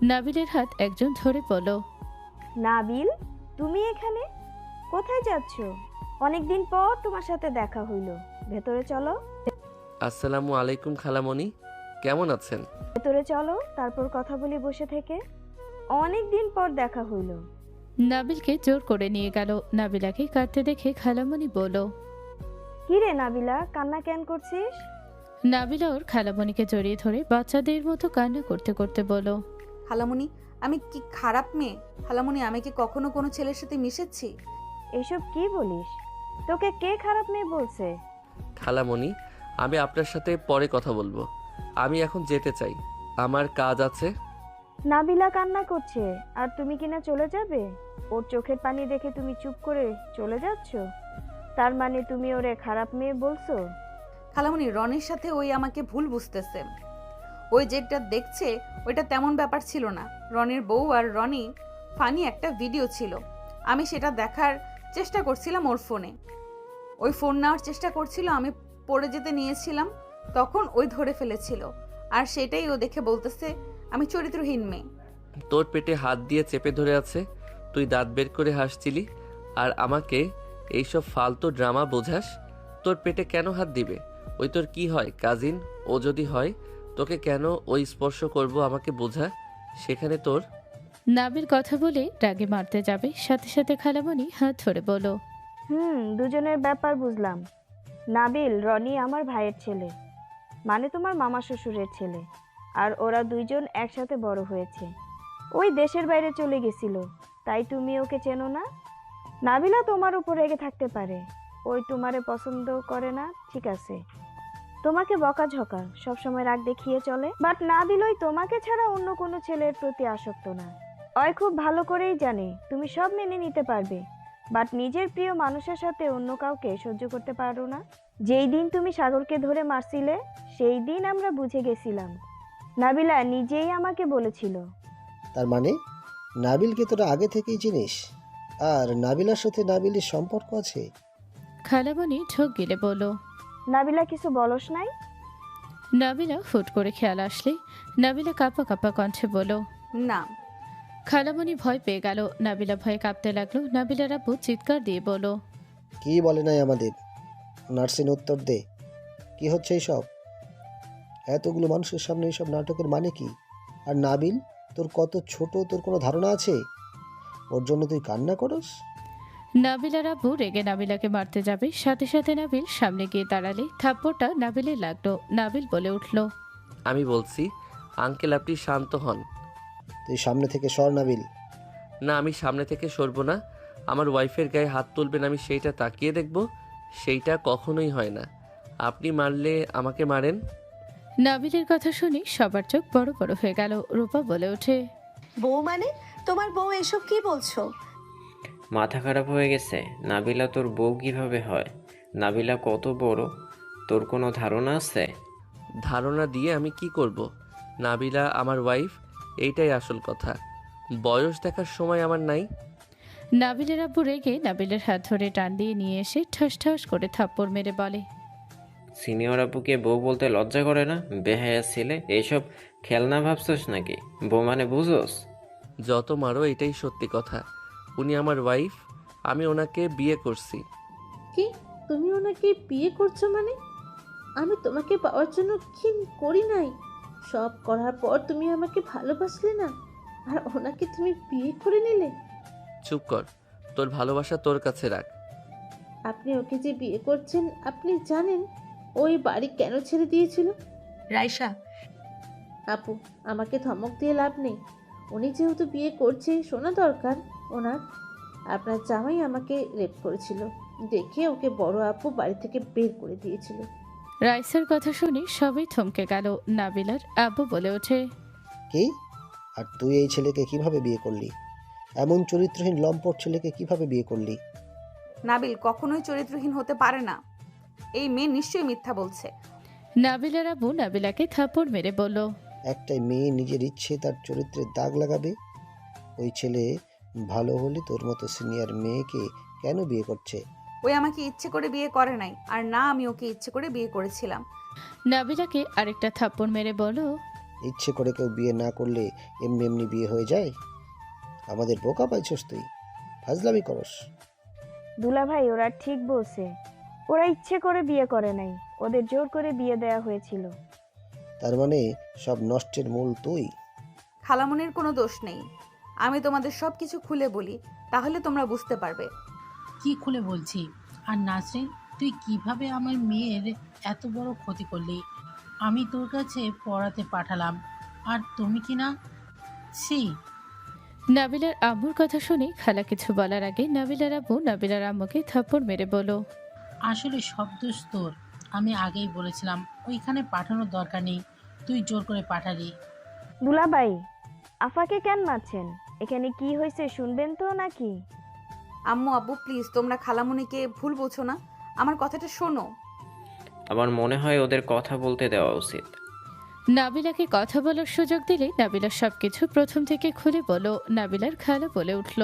নাবিলের হাত একজন ধরে বলল, নাবিল তুমি এখানে কোথায় যাচ্ছ? অনেকদিন পর তোমার সাথে দেখা হইল, ভেতরে চলো। আসসালামু আলাইকুম খালামণি, কেমন আছেন? ভেতরে চলো, তারপর কথা বলি বসে থেকে। অনেকদিন পর দেখা হইল। নাবিলকে জোর করে নিয়ে গেল। নাবিলাকে কাঁদতে দেখে খালামণি বলল, কি রে নাবিলা, কান্না কেন করছিস? নাবিলা ওর খালামণিকে জড়িয়ে ধরে বাচ্চাদের মতো কান্না করতে করতে বলল, খালামণি আমি কি খারাপ মেয়ে? খালামণি আমি কি কখনো কোনো ছেলের সাথে মিশেছি? এসব কি বলিস? তোকে কে খারাপ মেয়ে বলছে? খালামণি আমি আপনার সাথে পরে কথা বলবো। আমি এখন যেতে চাই, আমার কাজ আছে। নাবিলা কান্না করছে আর তুমি কিনা চলে যাবে? ওর চোখের পানি দেখে তুমি চুপ করে চলে যাচ্ছ? তার মানে তুমি ওরে খারাপ মেয়ে বলছো? খালামণি রনির সাথে ওই আমাকে ভুল বুঝতেছে। ওই যেটা দেখছে ওইটা তেমন ব্যাপার ছিল না। রনির বউ আর রনি ফানি একটা ভিডিও ছিল, আমি সেটা দেখার চেষ্টা করছিলাম ওর ফোনে। ওই ফোন নেওয়ার চেষ্টা করছিল, আমি পড়ে যেতে নিয়েছিলাম, তখন ওই ধরে ফেলেছিল। আর সেটাই ও দেখে বলতেছে আমি চরিত্রহীন মেয়ে। তোর পেটে হাত দিয়ে চেপে ধরে আছে, তুই দাঁত বের করে হাসছিলি আর আমাকে এইসব ফালতু ড্রামা বোঝাস। তোর পেটে কেন হাত দিবে? ওই তোর কি হয়, কাজিন? ও যদি হয় তোকে কেন ওই স্পর্শ করব আমাকে বোঝা, সেখানে তোর। নাবিল কথা বলে রাগে মারতে যাবে, সাথে সাথে খালামণি হাত ধরে বলল, দুজনের ব্যাপার বুঝলাম। নাবিল রনি আমার ভাইয়ের ছেলে, মানে তোমার মামা শ্বশুরের ছেলে। আর ওরা দুইজন একসাথে বড় হয়েছে। ওই দেশের বাইরে চলে গেছিল, তাই তুমি ওকে চেনো না। নাবিলা তোমার উপর রেগে থাকতে পারে, ওই তোমারে পছন্দ করে না, ঠিক আছে, তোমাকে বকাঝকা সবসময় রাগ দেখিয়ে চলে। বাট নাবিল ওই তোমাকে ছাড়া অন্য কোনো ছেলের প্রতি আসক্ত না। ওই খুব ভালো করেই জানে তুমি সব মেনে নিতে পারবে, বাট নিজের প্রিয় মানুষের সাথে অন্য কাউকে সহ্য করতে পারো না। যেই দিন তুমি সাগরকে ধরে মারছিলে সেই দিন আমরা বুঝে গেছিলাম। নাবিলা নিজেই আমাকে বলেছিল। তার মানে নাবিলকে তোরা আগে থেকেই চিনিস, আর নাবিলার সাথে নাবিলের সম্পর্ক আছে? খালামণি ঢোক গিলে বলল, নাবিলা কিছু বলস নাই? নাবিলা ফুট করে খেয়াল আসলে নাবিলা কাঁপা কাঁপা কণ্ঠে বলল, না। খালামণি ভয় পেয়ে গেল। নাবিলা ভয়ে কাঁপতে লাগলো। নাবিলার আব্বু চিৎকার দিয়ে বলল, কি বলে নাই আমাদের? নার্সিন উত্তর দে, কি হচ্ছে এইসব? এতগুলো মানুষের সামনে এইসব নাটকের মানে কি? আর নাবিল তোর কত ছোট, তোর কোনো ধারণা আছে? ওর জন্য তুই কান্না করস? নাবিলার আব্বু রেগে নাবিলাকে মারতে যাবে, সাথে সাথে নাবিল সামনে গিয়ে দাঁড়ালে থাপ্পড়টা নাবিলে লাগলো। নাবিল বলে উঠল, আমি বলছি আঙ্কেল আপনি শান্ত হন। তুই সামনে থেকে সর নাবিল। না, আমি সামনে থেকে সরবো না। আমার ওয়াইফের গায়ে হাত তুলবেন, আমি সেইটা তাকিয়ে দেখব? সেইটা কখনোই হয় না। আপনি মারলে আমাকে মারেন। নাবিলের কথা শুনে সবার চোখ বড় বড় হয়ে গেল। রূপা বলে ওঠে, বউ মানে? তোমার বউ এসব কি বলছো? মাথা খারাপ হয়ে গেছে? নাবিলা তোর বউ কিভাবে হয়? নাবিলা কত বড়, তোর কোনো ধারণা আছে? ধারণা দিয়ে আমি কি করব? নাবিলা আমার ওয়াইফ, এইটাই আসল কথা। বয়স দেখার সময় আমার নাই। নাবিলের আব্বু রেগে নাবিলের হাত ধরে টান দিয়ে নিয়ে এসে ঠাস ঠাস করে থাপ্পড় মেরে বলে, সিনিয়র আপুকে বউ বলতে লজ্জা করে না? বেহায়া ছেলে, এইসব খেলনা ভাবছস নাকি? বউ মানে বুঝোস? যত মারো এটাই সত্যি কথা। উনি আমার ওয়াইফ, আমি ওনাকে বিয়ে করছি। কি, তুমি ওনাকে বিয়ে করছো মানে? আমি তোমাকে পাওয়ার জন্য কি করি নাই? সব করার পর তুমি আমাকে ভালোবাসলে না, আর ওনাকে তুমি বিয়ে করে নিলে? চুপ কর, তোর ভালোবাসা তোর কাছে রাখ। আপনি ওকে যে বিয়ে করছেন, আপনি জানেন ওই বাড়ি কেন ছেড়ে দিয়েছিল? রাইসা, আপু, আমাকে ধমক দিয়ে লাভ নেই। উনি যেহেতু বিয়ে করছে, শোনা দরকার ওনার। আপনার জামাই আমাকে রেপ করেছিল দেখে ওকে বড় আপু বাড়ি থেকে বের করে দিয়েছিল। রাইসার কথা শুনে সবাই থমকে গেল। নাবিলার আব্বু বলে ওঠে, কি? আর তুই এই ছেলেকে কিভাবে বিয়ে করলি? এমন চরিত্রহীন লম্পট ছেলেকে কিভাবে বিয়ে করলি? নাবিল কখনোই চরিত্রহীন হতে পারে না। এই মেয়ে নিশ্চয়ই মিথ্যা বলছে। নাবিলার আব্বু নাবিলাকে থাপ্পড় মেরে বলল, একটা মেয়ে নিজের ইচ্ছে তার চরিত্রের দাগ লাগাবে? ওই ছেলে ভালো হলে তোর মতো সিনিয়র মেয়েকে কেন বিয়ে করছে? ওই আমাকে ইচ্ছে করে বিয়ে করে নাই, আর না আমি ওকে ইচ্ছে করে বিয়ে করেছিলাম। নাবিলাকে আরেকটা থাপ্পড় মেরে বলল, ইচ্ছে করে কেউ বিয়ে না করলে এমনি এমনি বিয়ে হয়ে যায়? আমাদের বোকা পাইছস তুই, ফাজলামি করস। দুলা ভাই ওরা ঠিক বলছে, ওরা ইচ্ছে করে বিয়ে করে নাই, ওদের জোর করে বিয়ে দেয়া হয়েছিল। তার মানে সব নষ্টের মূল তুই? খালামনির কোনো দোষ নেই। আমি তোমাদের সব কিছু খুলে বলি, তাহলে তোমরা বুঝতে পারবে। কি খুলে বলছি? আর নাসরিন, তুই কিভাবে আমার মেয়ের এত বড় ক্ষতি করলি? আমি তোর কাছে পড়াতে পাঠালাম, আর তুমি কি না? ছি! নাবিলার আম্মুর কথা শুনে খালা কিছু বলার আগে নাবিলার আব্বু নাবিলার আম্মুকে থাপ্পড় মেরে বলল, আসলে সব দোষ তোর। আমি আগেই বলেছিলাম ওইখানে পাঠানোর দরকার নেই, তুই জোর করে পাঠালি। দুলা ভাই, আফাকে কেন মারছেন? এখানে কি হয়েছে শুনবেন তো নাকি? আম্মু আব্বু প্লিজ, তোমরা খালামনিকে ভুল বোঝো না, আমার কথাটা শোনো। আমার মনে হয় ওদের কথা বলতে দেওয়া উচিত। নাবিলাকে কথা বলার সুযোগ দিলে নাবিলা সবকিছু প্রথম থেকে খুলে বলল। নাবিলার খালা বলে উঠল,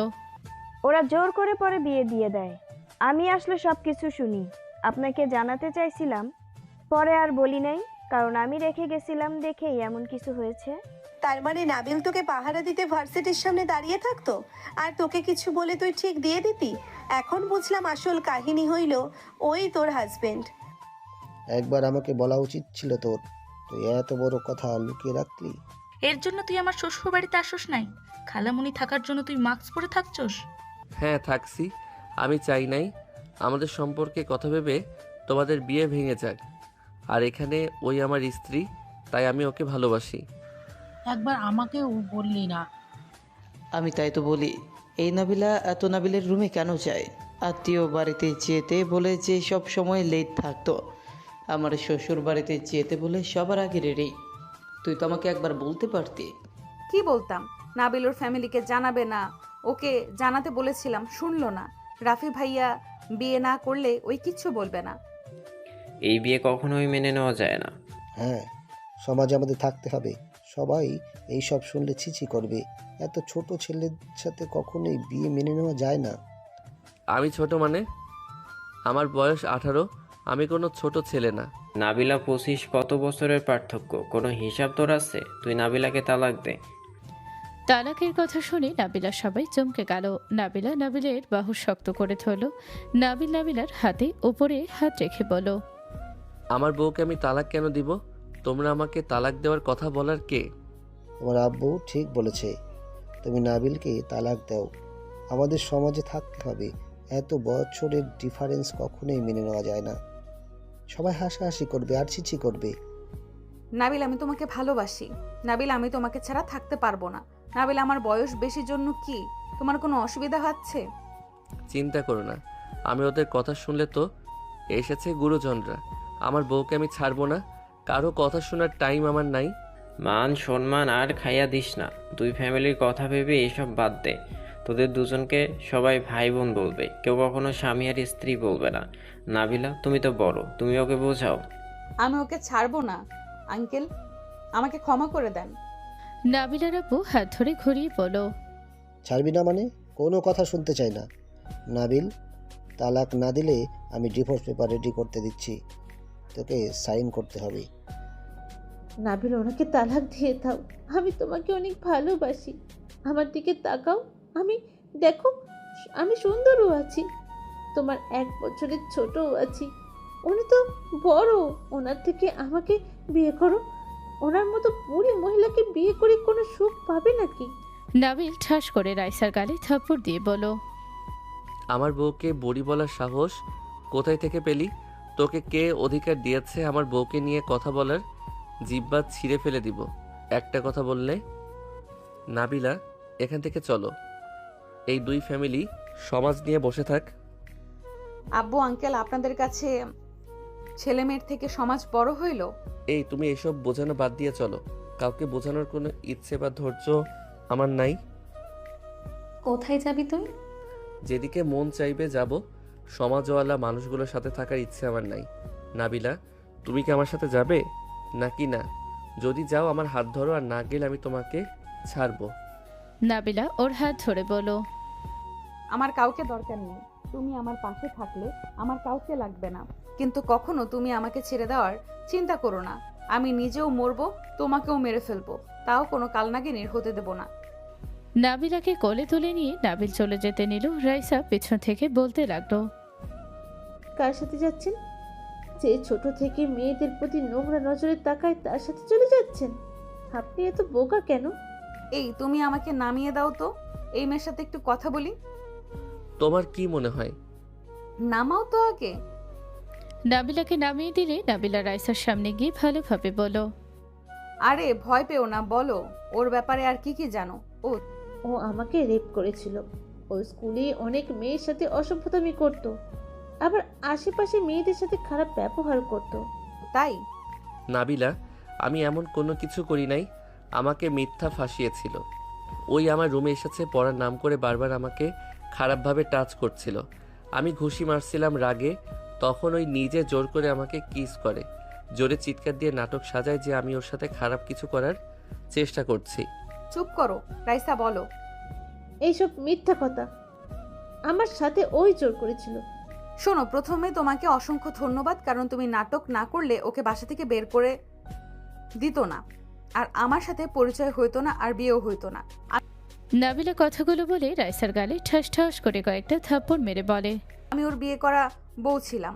ওরা জোর করে পরে বিয়ে দিয়ে দেয়। আমি আসলে সব কিছু শুনি, আপনাকে জানাতে চাইছিলাম, পরে আর বলি নাই, কারণ আমি রেখে গেছিলাম দেখেই এমন কিছু হয়েছে। তার মানে নাবিল তোকে পাহারা দিতে ভার্সিটির সামনে দাঁড়িয়ে থাকতো, আর তোকে কিছু বলে তুই ঠিক দিয়ে দিতি? এখন বুঝলাম আসল কাহিনী হইল ওই তোর হাজবেন্ড। একবার আমাকে বলা উচিত ছিল তোর, তুই এত বড় কথা লুকিয়ে রাখলি। এর জন্য তুই আমার শ্বশুর বাড়িতে আসোস নাই? খালামুনি থাকার জন্য তুই মাস্ক পরে থাকছস? হ্যাঁ থাকছি, আমি চাই নাই আমাদের সম্পর্কে কথা ভেবে তোমাদের বিয়ে ভেঙে যাক। আর এখানে ওই আমার স্ত্রী, তাই আমি ওকে ভালোবাসি। একবার আমাকেও বললি না? আমি তাই তো বলি, এই নাবিলা এত নাবিলের রুমে কেন যায়? আত্মীয় বাড়িতে যেতে বলে যে সব সময় লেট থাকতো, আমার শ্বশুর বাড়িতে যেতে বলে সবার আগে রেডি। তুই তো আমাকে একবার বলতে পারতি। কি বলতাম? নাবিল ওর ফ্যামিলিকে জানাবে না, ওকে জানাতে বলেছিলাম, শুনলো না। রাফি ভাইয়া বিয়ে না করলে ওই কিচ্ছু বলবে না। এই বিয়ে কখনোই মেনে নেওয়া যায় না। হ্যাঁ, সমাজে আমাদের থাকতে হবে। সবাই এই সব শুনলে ছিছি করবে। এত ছোট ছেলের সাথে কখনোই বিয়ে মেনে নেওয়া যায় না। আমি ছোট মানে? আমার বয়স 18, আমি কোনো ছোট ছেলে না। নাবিলা 25, কত বছরের পার্থক্য? কোনো হিসাব তোর আছে? তুই নাবিলাকে তালাক দে। তালাকের কথা শুনে নাবিলা সবাই চমকে গেল। নাবিলা নাবিলের বাহু শক্ত করে ধরল। নাবিল নাবিলার হাতে উপরে হাত রেখে বলল, আমার বউকে আমি তালাক কেন দিব? তোমরা আমাকে তালাক দেওয়ার কথা বলার কে? তোমার আব্বু ঠিক বলেছে, তুমি নাবিলকে তালাক দাও। আমাদের সমাজে থাকতে হবে। এত বছরের ডিফারেন্স কখনোই মেনে নেওয়া যায় না। সবাই হাসাহাসি করবে আর ছিছি করবে। নাবিল আমি তোমাকে ভালোবাসি। নাবিল আমি তোমাকে ছাড়া থাকতে পারবো না। নাবিল আমার বয়স বেশির জন্য কি তোমার কোনো অসুবিধা হচ্ছে? চিন্তা করো না, আমি ওদের কথা শুনলে তো এসেছে গুরুজনরা। আমার বউকে আমি ছাড়বো না। কারো কথা শোনার টাইম আমার নাই। মান সম্মান আর খাইয়া দিস না। দুই ফ্যামিলির কথা ভেবে এসব বাদ দে। তোদের দুজনকে সবাই ভাই বোন বলবে, কেউ কখনো স্বামী আর স্ত্রী বলবে না। নাবিলা তুমি তো বড়, তুমি ওকে বোঝাও। আমি ওকে ছাড়বো না আঙ্কেল, আমাকে ক্ষমা করে দেন। নাবিলার আব্বু হাত ধরে ঘুরিয়ে বলো, ছাড়বি না মানে? কোনো কথা শুনতে চাই না। নাবিল, তালাক না দিলে আমি ডিভোর্স পেপার রেডি করতে দিচ্ছি, তোকে সাইন করতে হবে। নাবিল, ওনাকে তালাক দিয়ে দাও। আমি তোমাকে অনেক ভালোবাসি। আমার দিকে তাকাও। দেখো, আমি সুন্দরও আছি, তোমার 1 বছরের ছোটও আছি। উনি তো বড়, ওনার থেকে আমাকে বিয়ে করো। ওনার মতো বুড়ি মহিলাকে বিয়ে করে কোনো সুখ পাবে নাকি? নাবিল ঠাস করে রাইসার গালে থাপ্পড় দিয়ে বলো, আমার বউকে বুড়ি বলার সাহস কোথায় থেকে পেলি? তোকে কে অধিকার দিয়েছে আমার বউকে নিয়ে কথা বলার? জিহ্বা ছিঁড়ে ফেলে দিব একটা কথা বললে। নাবিলা, এখান থেকে চলো। এই দুই ফ্যামিলি সমাজ নিয়ে বসে থাক। আব্বু আঙ্কেল আপনাদের কাছে ছেলে মেয়ের থেকে সমাজ বড় হইল? এই তুমি এসব বোঝানো বাদ দিয়ে চলো। কাউকে বোঝানোর কোনো ইচ্ছে বা ধৈর্য আমার নাই। কোথায় যাবি তুই? যেদিকে মন চাইবে যাব। সমাজওয়ালা মানুষগুলোর সাথে থাকার ইচ্ছে আমার নাই। নাবিলা, তুমি কি আমার সাথে যাবে নাকি না? যদি যাও আমার হাত ধরো, আর না গেলে আমি তোমাকে ছাড়বো। নাবিলা ওর হাত ধরে বলো, আমার কাউকে দরকার নেই। তুমি আমার পাশে থাকলে আমার কাউকে লাগবে না। কিন্তু কখনো তুমি আমাকে ছেড়ে দেওয়ার চিন্তা করো না। আমি নিজেও মরবো, তোমাকেও মেরে ফেলবো, তাও কোনো কালনাগিনীর হতে দেব না। নাবিলাকে কোলে তুলে নিয়ে নাবিল চলে যেতে নিল। রাইসা পেছন থেকে বলতে লাগলো, কার সাথে যাচ্ছেন? যে ছোট থেকে মেয়েদের প্রতি নোংরা নজরে তাকায় তার সাথে চলে যাচ্ছেন? আপনি এত বোকা কেন? এই তুমি আমাকে নামিয়ে দাও তো, এই মেয়ের সাথে একটু কথা বলি। তোমার কি মনে হয়? নামাও তো আগে। নাবিলাকে নামিয়ে দিলে নাবিলা রাইসার সামনে গিয়ে ভালোভাবে বলো, আরে ভয় পেও না, বলো ওর ব্যাপারে আর কি কি জানো। ও আমাকে রেপ করেছিল। ও স্কুলে অনেক মেয়ের সাথে অসভ্যতামি করত, আবার আশেপাশে মেয়েদের সাথে খারাপ ব্যবহার করত। তাই? নাবিলা, আমি এমন কোনো কিছু করি নাই। আমাকে মিথ্যা ফাঁসিয়েছিল। ওই আমার রুমে এসেছে পড়ার নাম করে বারবার আমাকে খারাপভাবে টাচ করছিল। আমি ঘুষি মারছিলাম রাগে, তখন ওই নিজে জোর করে আমাকে কিস করে, জোরে চিৎকার দিয়ে নাটক সাজায় যে আমি ওর সাথে খারাপ কিছু করার চেষ্টা করছি। চুপ করো রাইসা, বলো। এইসব মিথ্যা কথা। আমার সাথে ওই জোর করেছিল। শোনো, প্রথমে তোমাকে অসংখ্য ধন্যবাদ, কারণ তুমি নাটক না করলে ওকে বাসা থেকে বের করে দিত না, আর আমার সাথে পরিচয় হইতো না, আর বিয়েও হইতো না। নাবিলা কথাগুলো বলে রাইসার গালে ঠাস ঠাস করে কয়েকটা থাপ্পড় মেরে বলে, আমি ওর বিয়ে করা বউ ছিলাম,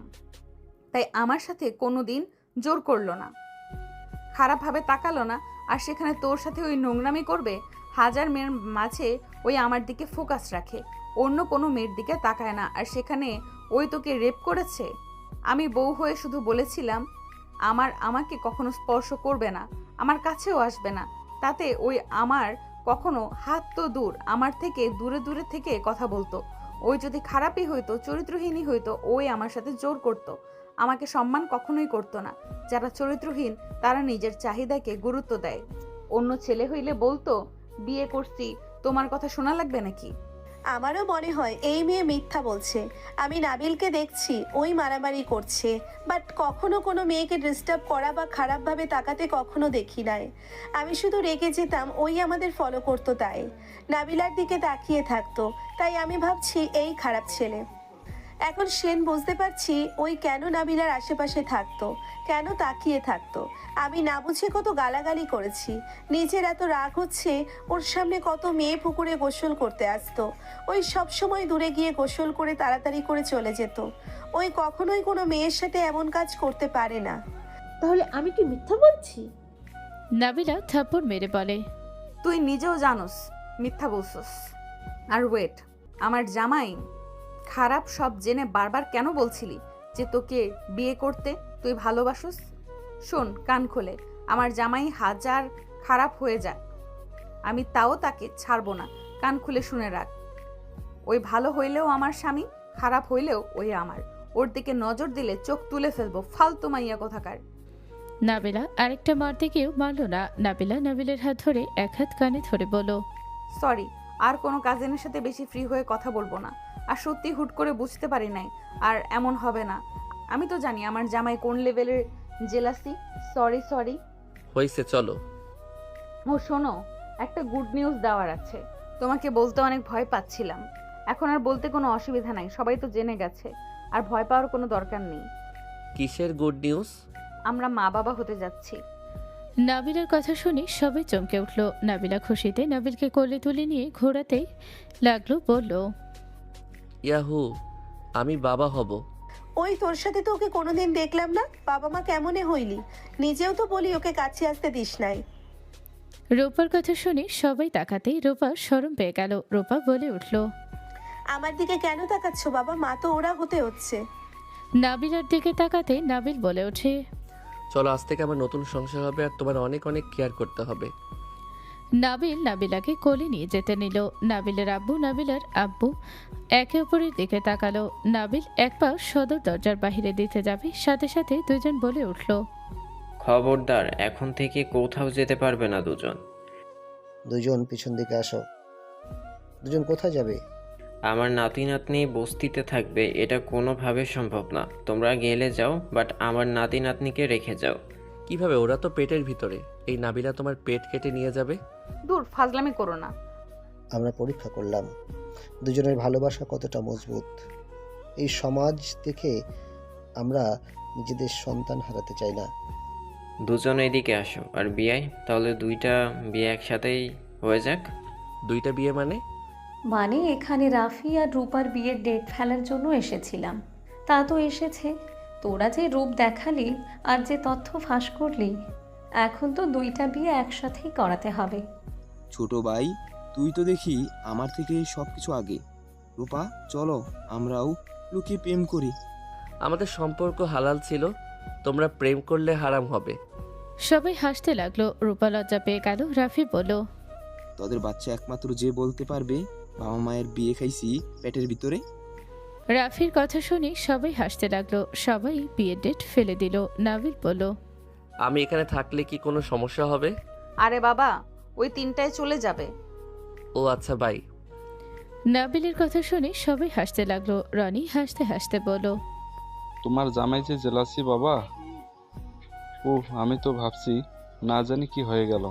তাই আমার সাথে কোনোদিন জোর করলো না, খারাপভাবে তাকালো না। আর সেখানে তোর সাথে ওই নোংরামি করবে? হাজার মেয়ের মাঝে ওই আমার দিকে ফোকাস রাখে, অন্য কোনো মেয়ের দিকে তাকায় না। আর সেখানে ওই তোকে রেপ করেছে। আমি বউ হয়ে শুধু বলেছিলাম আমাকে কখনো স্পর্শ করবে না, আমার কাছেও আসবে না। তাতে ওই আমার কখনো হাত তো দূর, আমার থেকে দূরে দূরে থেকে কথা বলতো। ওই যদি খারাপই হইতো, চরিত্রহীনই হইতো, ওই আমার সাথে জোর করত। আমাকে সম্মান কখনোই করতো না। যারা চরিত্রহীন তারা নিজের চাহিদাকে গুরুত্ব দেয়। অন্য ছেলে হইলে বলতো বিয়ে করছি, তোমার কথা শোনা লাগবে নাকি? আমারও মনে হয় এই মেয়ে মিথ্যা বলছে। আমি নাবিলকে দেখছি ওই মারামারি করছে, বাট কখনো কোনো মেয়েকে ডিস্টার্ব করা বা খারাপভাবে তাকাতে কখনো দেখি নাই। আমি শুধু রেগে যেতাম ওই আমাদের ফলো করতো, তাই নাবিলার দিকে তাকিয়ে থাকতো। তাই আমি ভাবছি এই খারাপ ছেলে। এখন সেন বুঝতে পারছি ওই কেন নাবিলার আশেপাশে থাকতো, কেন তাকিয়ে থাকতো। আমি না বুঝে কত গালাগালি করেছি। নিজের এত রাগ হচ্ছে, ওর সামনে কত মেয়ে পুকুরে গোসল করতে আসতো, ওই সব সময় দূরে গিয়ে গোসল করে তাড়াতাড়ি করে চলে যেত। ওই কখনোই কোনো মেয়ের সাথে এমন কাজ করতে পারে না। তাহলে আমি কি মিথ্যা বলছি? নাবিলা থাপ্পড় মেরে বলে, তুই নিজেও জানোস মিথ্যা বলছস। আর ওয়েট, আমার জামাই খারাপ সব জেনে বারবার কেন বলছিলি যে তোকে বিয়ে করতে? তুই ভালোবাসুস? শোন কান খোলে, আমার জামাই হাজার খারাপ হয়ে যাক, আমি তাও তাকে ছাড়বো না। কান খুলে শুনে রাখ, ওই ভালো হইলেও আমার স্বামী, খারাপ হইলেও ওই আমার। ওর দিকে নজর দিলে চোখ তুলে ফেলবো, ফালতু মাইয়া কোথাকার। নাবিলা আরেকটা মারতে গিয়েও মারল না। নাবিলা নাবিলের হাত ধরে এক হাত কানে ধরে বলল, সরি, আর কোনো কাজিনের সাথে বেশি ফ্রি হয়ে কথা বলবো না। আর সত্যি হুট করে বুঝতে পারি নাই, আর এমন হবে না। আমি তো জানি আমার জামাই কোন লেভেলের জেলাসি। সরি। হয়েছে, চলো। ও শোনো, একটা গুড নিউজ দেওয়ার আছে। তোমাকে বলতে অনেক ভয় পাচ্ছিলাম, এখন আর বলতে কোনো অসুবিধা নাই, সবাই তো জেনে গেছে, আর ভয় পাওয়ার কোনো দরকার নেই। কিসের গুড নিউজ? আমরা মা বাবা হতে যাচ্ছি। নাবিলার কথা শুনে সবাই চমকে উঠল। নাবিলা খুশিতে নাবিলকে কোলে তুলে নিয়ে ঘোরাতেই লাগলো, বলল, ইয়াহু, আমি বাবা হব। ওই তোর সাথে তো ওকে কোনোদিন দেখলাম না, বাবা মা কেমনে হইলি? নিজেও তো বলি ওকে কাছে আসতে দিস নাই। রূপার কথা শুনে সবাই তাকাতেই রূপা শরম পেয়ে গেল। রূপা বলে উঠল, আমার দিকে কেন তাকাচ্ছ বাবা? মা তো ওরা হতে হচ্ছে। নাবিলার দিকে তাকাতে নাবিল বলে ওঠে, চলো, আজ থেকে আমার নতুন সংসার হবে আর তোমার অনেক অনেক কেয়ার করতে হবে। নাবিল নাবিলাকে কোলে নিয়ে যেতে নিল। নাবিলের আব্বু নাবিলার আব্বু একে অপরের দিকে তাকালো। নাবিল এক পা সদর দরজার বাহিরে দিতে যাবে, সাথে সাথে দুজন বলে উঠল, খবরদার, এখন থেকে কোথাও যেতে পারবে না দুজন। দুজন পিছন দিকে আসো। দুজন কোথায় যাবে? আমার নাতি নাতনি বস্তিতে থাকবে, এটা কোনোভাবে সম্ভব না। তোমরা গেলে যাও, বাট আমার নাতি নাতনিকে রেখে যাও। কিভাবে? ওরা তো পেটের ভিতরে। এই নাবিলা তোমার পেট কেটে নিয়ে যাবে। দূর, ফাজলামি করো না। আমরা পরীক্ষা করলাম দুজনের ভালোবাসা কতটা মজবুত। এই সমাজ থেকে আমরা নিজেদের সন্তান হারাতে চাই না। দুজন এদিকে আসো। আর বিয়ে? তাহলে দুইটা বিয়ে একসাথেই হয়ে যাক। দুইটা বিয়ে মানে? মানে এখানে রাফি আর রূপার বিয়ের ডেট ফেলার জন্য এসেছিলাম। তা তো এসেছে, তোরা যে রূপ দেখালি আর যে তথ্য ফাঁস করলি, এখন তো দুইটা বিয়ে একসাথেই করাতে হবে। ছোট ভাই, তুই তো দেখি আমার থেকে সব কিছু আগে। রূপা, চলো আমরাও লুকিয়ে প্রেম করি। আমাদের সম্পর্ক হালাল ছিল, তোমরা প্রেম করলে হারাম হবে। সবাই হাসতে লাগলো। রূপা লজ্জা পেয়ে গেল। রাফি বলল, তোদের বাচ্চা একমাত্র যে বলতে পারবে বাবা মায়ের বিয়ে খাইছি পেটের ভিতরে। রাফির কথা শুনে সবাই হাসতে লাগলো। সবাই বিয়ের ডেট ফেলে দিল। নাবিল বলল, আমি এখানে থাকলে কি কোনো সমস্যা হবে? আরে বাবা, ওই 3টায় চলে যাবে। ও আচ্ছা, বাই। নাবিলের কথা শুনে সবাই হাসতে লাগলো। রনি হাসতে হাসতে বলল, তোমার জামাই যে জেলাসি বাবা, উফ, আমি তো ভাবছি না জানি কি হয়ে গেল।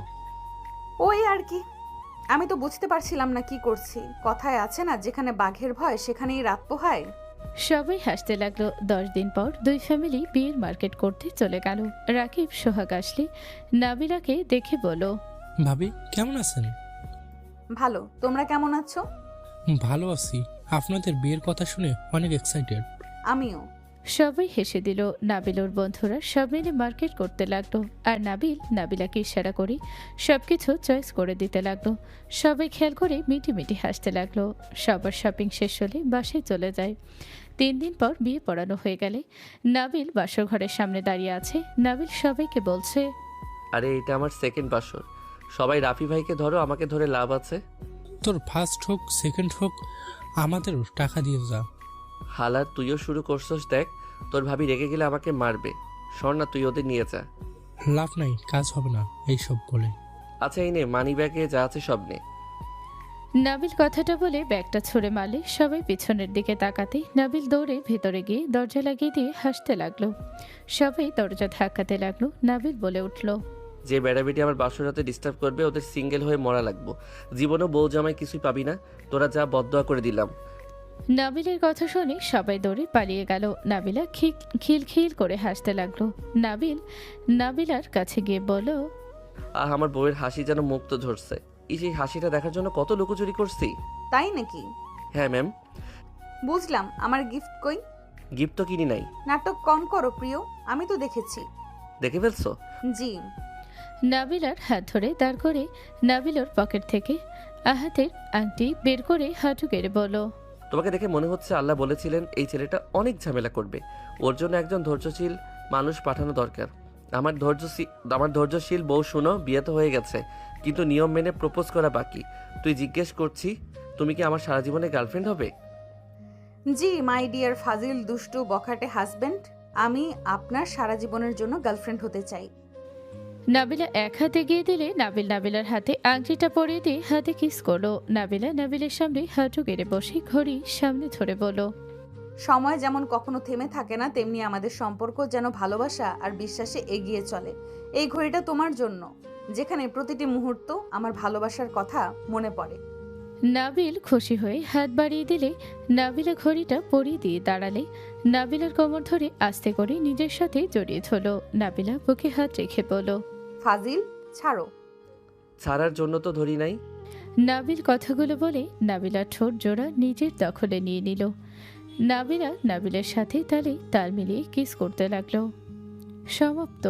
ওই আর কি, আমি তো বুঝতে পারছিলাম না কি করছি। কথায় আছে না, যেখানে বাঘের ভয় সেখানেই রাত পোহায়। সবাই হাসতে লাগলো। 10 দিন পর দুই ফ্যামিলি বিয়ের মার্কেট করতে চলে গেল। রাকিব সোহাগ আসলে নাবিলাকে দেখে বলো, ভাবি কেমন আছেন? ভালো, তোমরা কেমন আছো? ভালো আছি। আপনাদের বিয়ের কথা শুনে অনেক এক্সাইটেড। আমিও। সবাই হেসে দিল। নাবিল ওর বন্ধুরা সব মিলে মার্কেট করতে লাগলো। আর নাবিল নাবিলাকে ইশারা করে সবকিছু চয়েস করে দিতে লাগলো। সবাই খেয়াল করে মিটি মিটি হাসতে লাগলো। সবার শপিং শেষ হলে বাসায় চলে যায়। 3 দিন পর বিয়ে পড়ানো হয়ে গেলে নাবিল বাসর ঘরের সামনে দাঁড়িয়ে আছে। নাবিল সবাইকে বলছে, আরে এটা আমার সেকেন্ড বাসর, সবাই রাফি ভাইকে ধরো, আমাকে ধরে লাভ আছে। তোর ফার্স্ট হোক সেকেন্ড হোক, আমাদেরও টাকা দিয়ে যা। হালার, তুইও শুরু করছস। দেখ, তোর ভাবি রেগে গেলে আমাকে মারবে। শোন না, তুই ওদের নিয়ে যা। লাভ নাই, কাজ হবে না এইসব বলে। আচ্ছা, এই নে, মানি ব্যাগে যা আছে সব নে। নাবিল কথাটা বলে ব্যাগটা ছুঁড়ে মারলে সবাই পিছনের দিকে তাকাতে নাবিল দৌড়ে ভেতরে গিয়ে দরজা লাগিয়ে দিয়ে হাসতে লাগলো। সবাই দরজা ধাক্কাতে লাগলো। নাবিল বলে উঠল, যে বেড়াবেটি আমার বাসরাতে ডিস্টার্ব করবে ওদের সিঙ্গেল হয়ে মরা লাগবো। জীবনও বউ জামাই কিছুই পাবি না, তোরা যা, বদদোয়া করে দিলাম। নাবিলের কথা শুনে সবাই দৌড়ে পালিয়ে গেল। নাবিলা খিলখিল করে হাসতে লাগলো। নাবিল নাবিলার কাছে গিয়ে বলল, আমার বউয়ের হাসি যেন মুক্ত ঝরছে। সেই হাসিটা দেখার জন্য কত লুকোচুরি করছি। তাই নাকি? হ্যাঁ ম্যাম। বুঝলাম, আমার গিফট কই? গিফট তো কিনি নাই। নাটক কম করো প্রিয়, আমি তো দেখেছি। দেখে ফেলছো? জি। নাবিলার হাত ধরে দাঁড় করে নাবিলর পকেট থেকে আহাতের আংটি বের করে হাঁটু গেড়ে বলল, তোমাকে দেখে মনে হচ্ছে আল্লাহ বলেছিলেন এই ছেলেটা অনেক ঝামেলা করবে, ওর জন্য একজন ধৈর্যশীল মানুষ পাঠানো দরকার। আমার ধৈর্যশীল বউ, শুনো, বিয়ে তো হয়ে গেছে, কিন্তু নিয়ম মেনে প্রপোজ করা বাকি। তুই জিজ্ঞেস করছি, তুমি কি আমার সারা জীবনে গার্লফ্রেন্ড হবে? জি মাই ডিয়ার ফাজিল দুষ্টু বখাটে হাজবেন্ড, আমি আপনার সারা জীবনের জন্য গার্লফ্রেন্ড হতে চাই। নাবিলা এক হাতে গিয়ে দিলে নাবিল নাবিলার হাতে আংটিটা পরিয়ে দিয়ে হাতে কিস করলো। নাবিলা নাবিলের সামনে হাঁটু গেড়ে বসে ঘড়ি সামনে ধরে বলল, সময় যেমন কখনো থেমে থাকে না, তেমনি আমাদের সম্পর্ক যেন ভালোবাসা আর বিশ্বাসে এগিয়ে চলে। এই ঘড়িটা তোমার জন্য, যেখানে প্রতিটি মুহূর্ত আমার ভালোবাসার কথা মনে পড়ে। নাবিল খুশি হয়ে হাত বাড়িয়ে দিলে নাবিলা ঘড়িটা পরিয়ে দিয়ে দাঁড়ালে নাবিলার কোমর ধরে আস্তে করে নিজের সাথে জড়িয়ে ধরলো। নাবিলা বুকে হাত রেখে বলল, ফাজিল ছাড়ো। ছাড়ার জন্য তো ধরি নাই। নাবিল কথাগুলো বলে নাবিলার ঠোঁট জোড়া নিজের দখলে নিয়ে নিল। নাবিলা নাবিলের সাথে তালে তাল মিলিয়ে কিস করতে লাগলো। সমাপ্ত।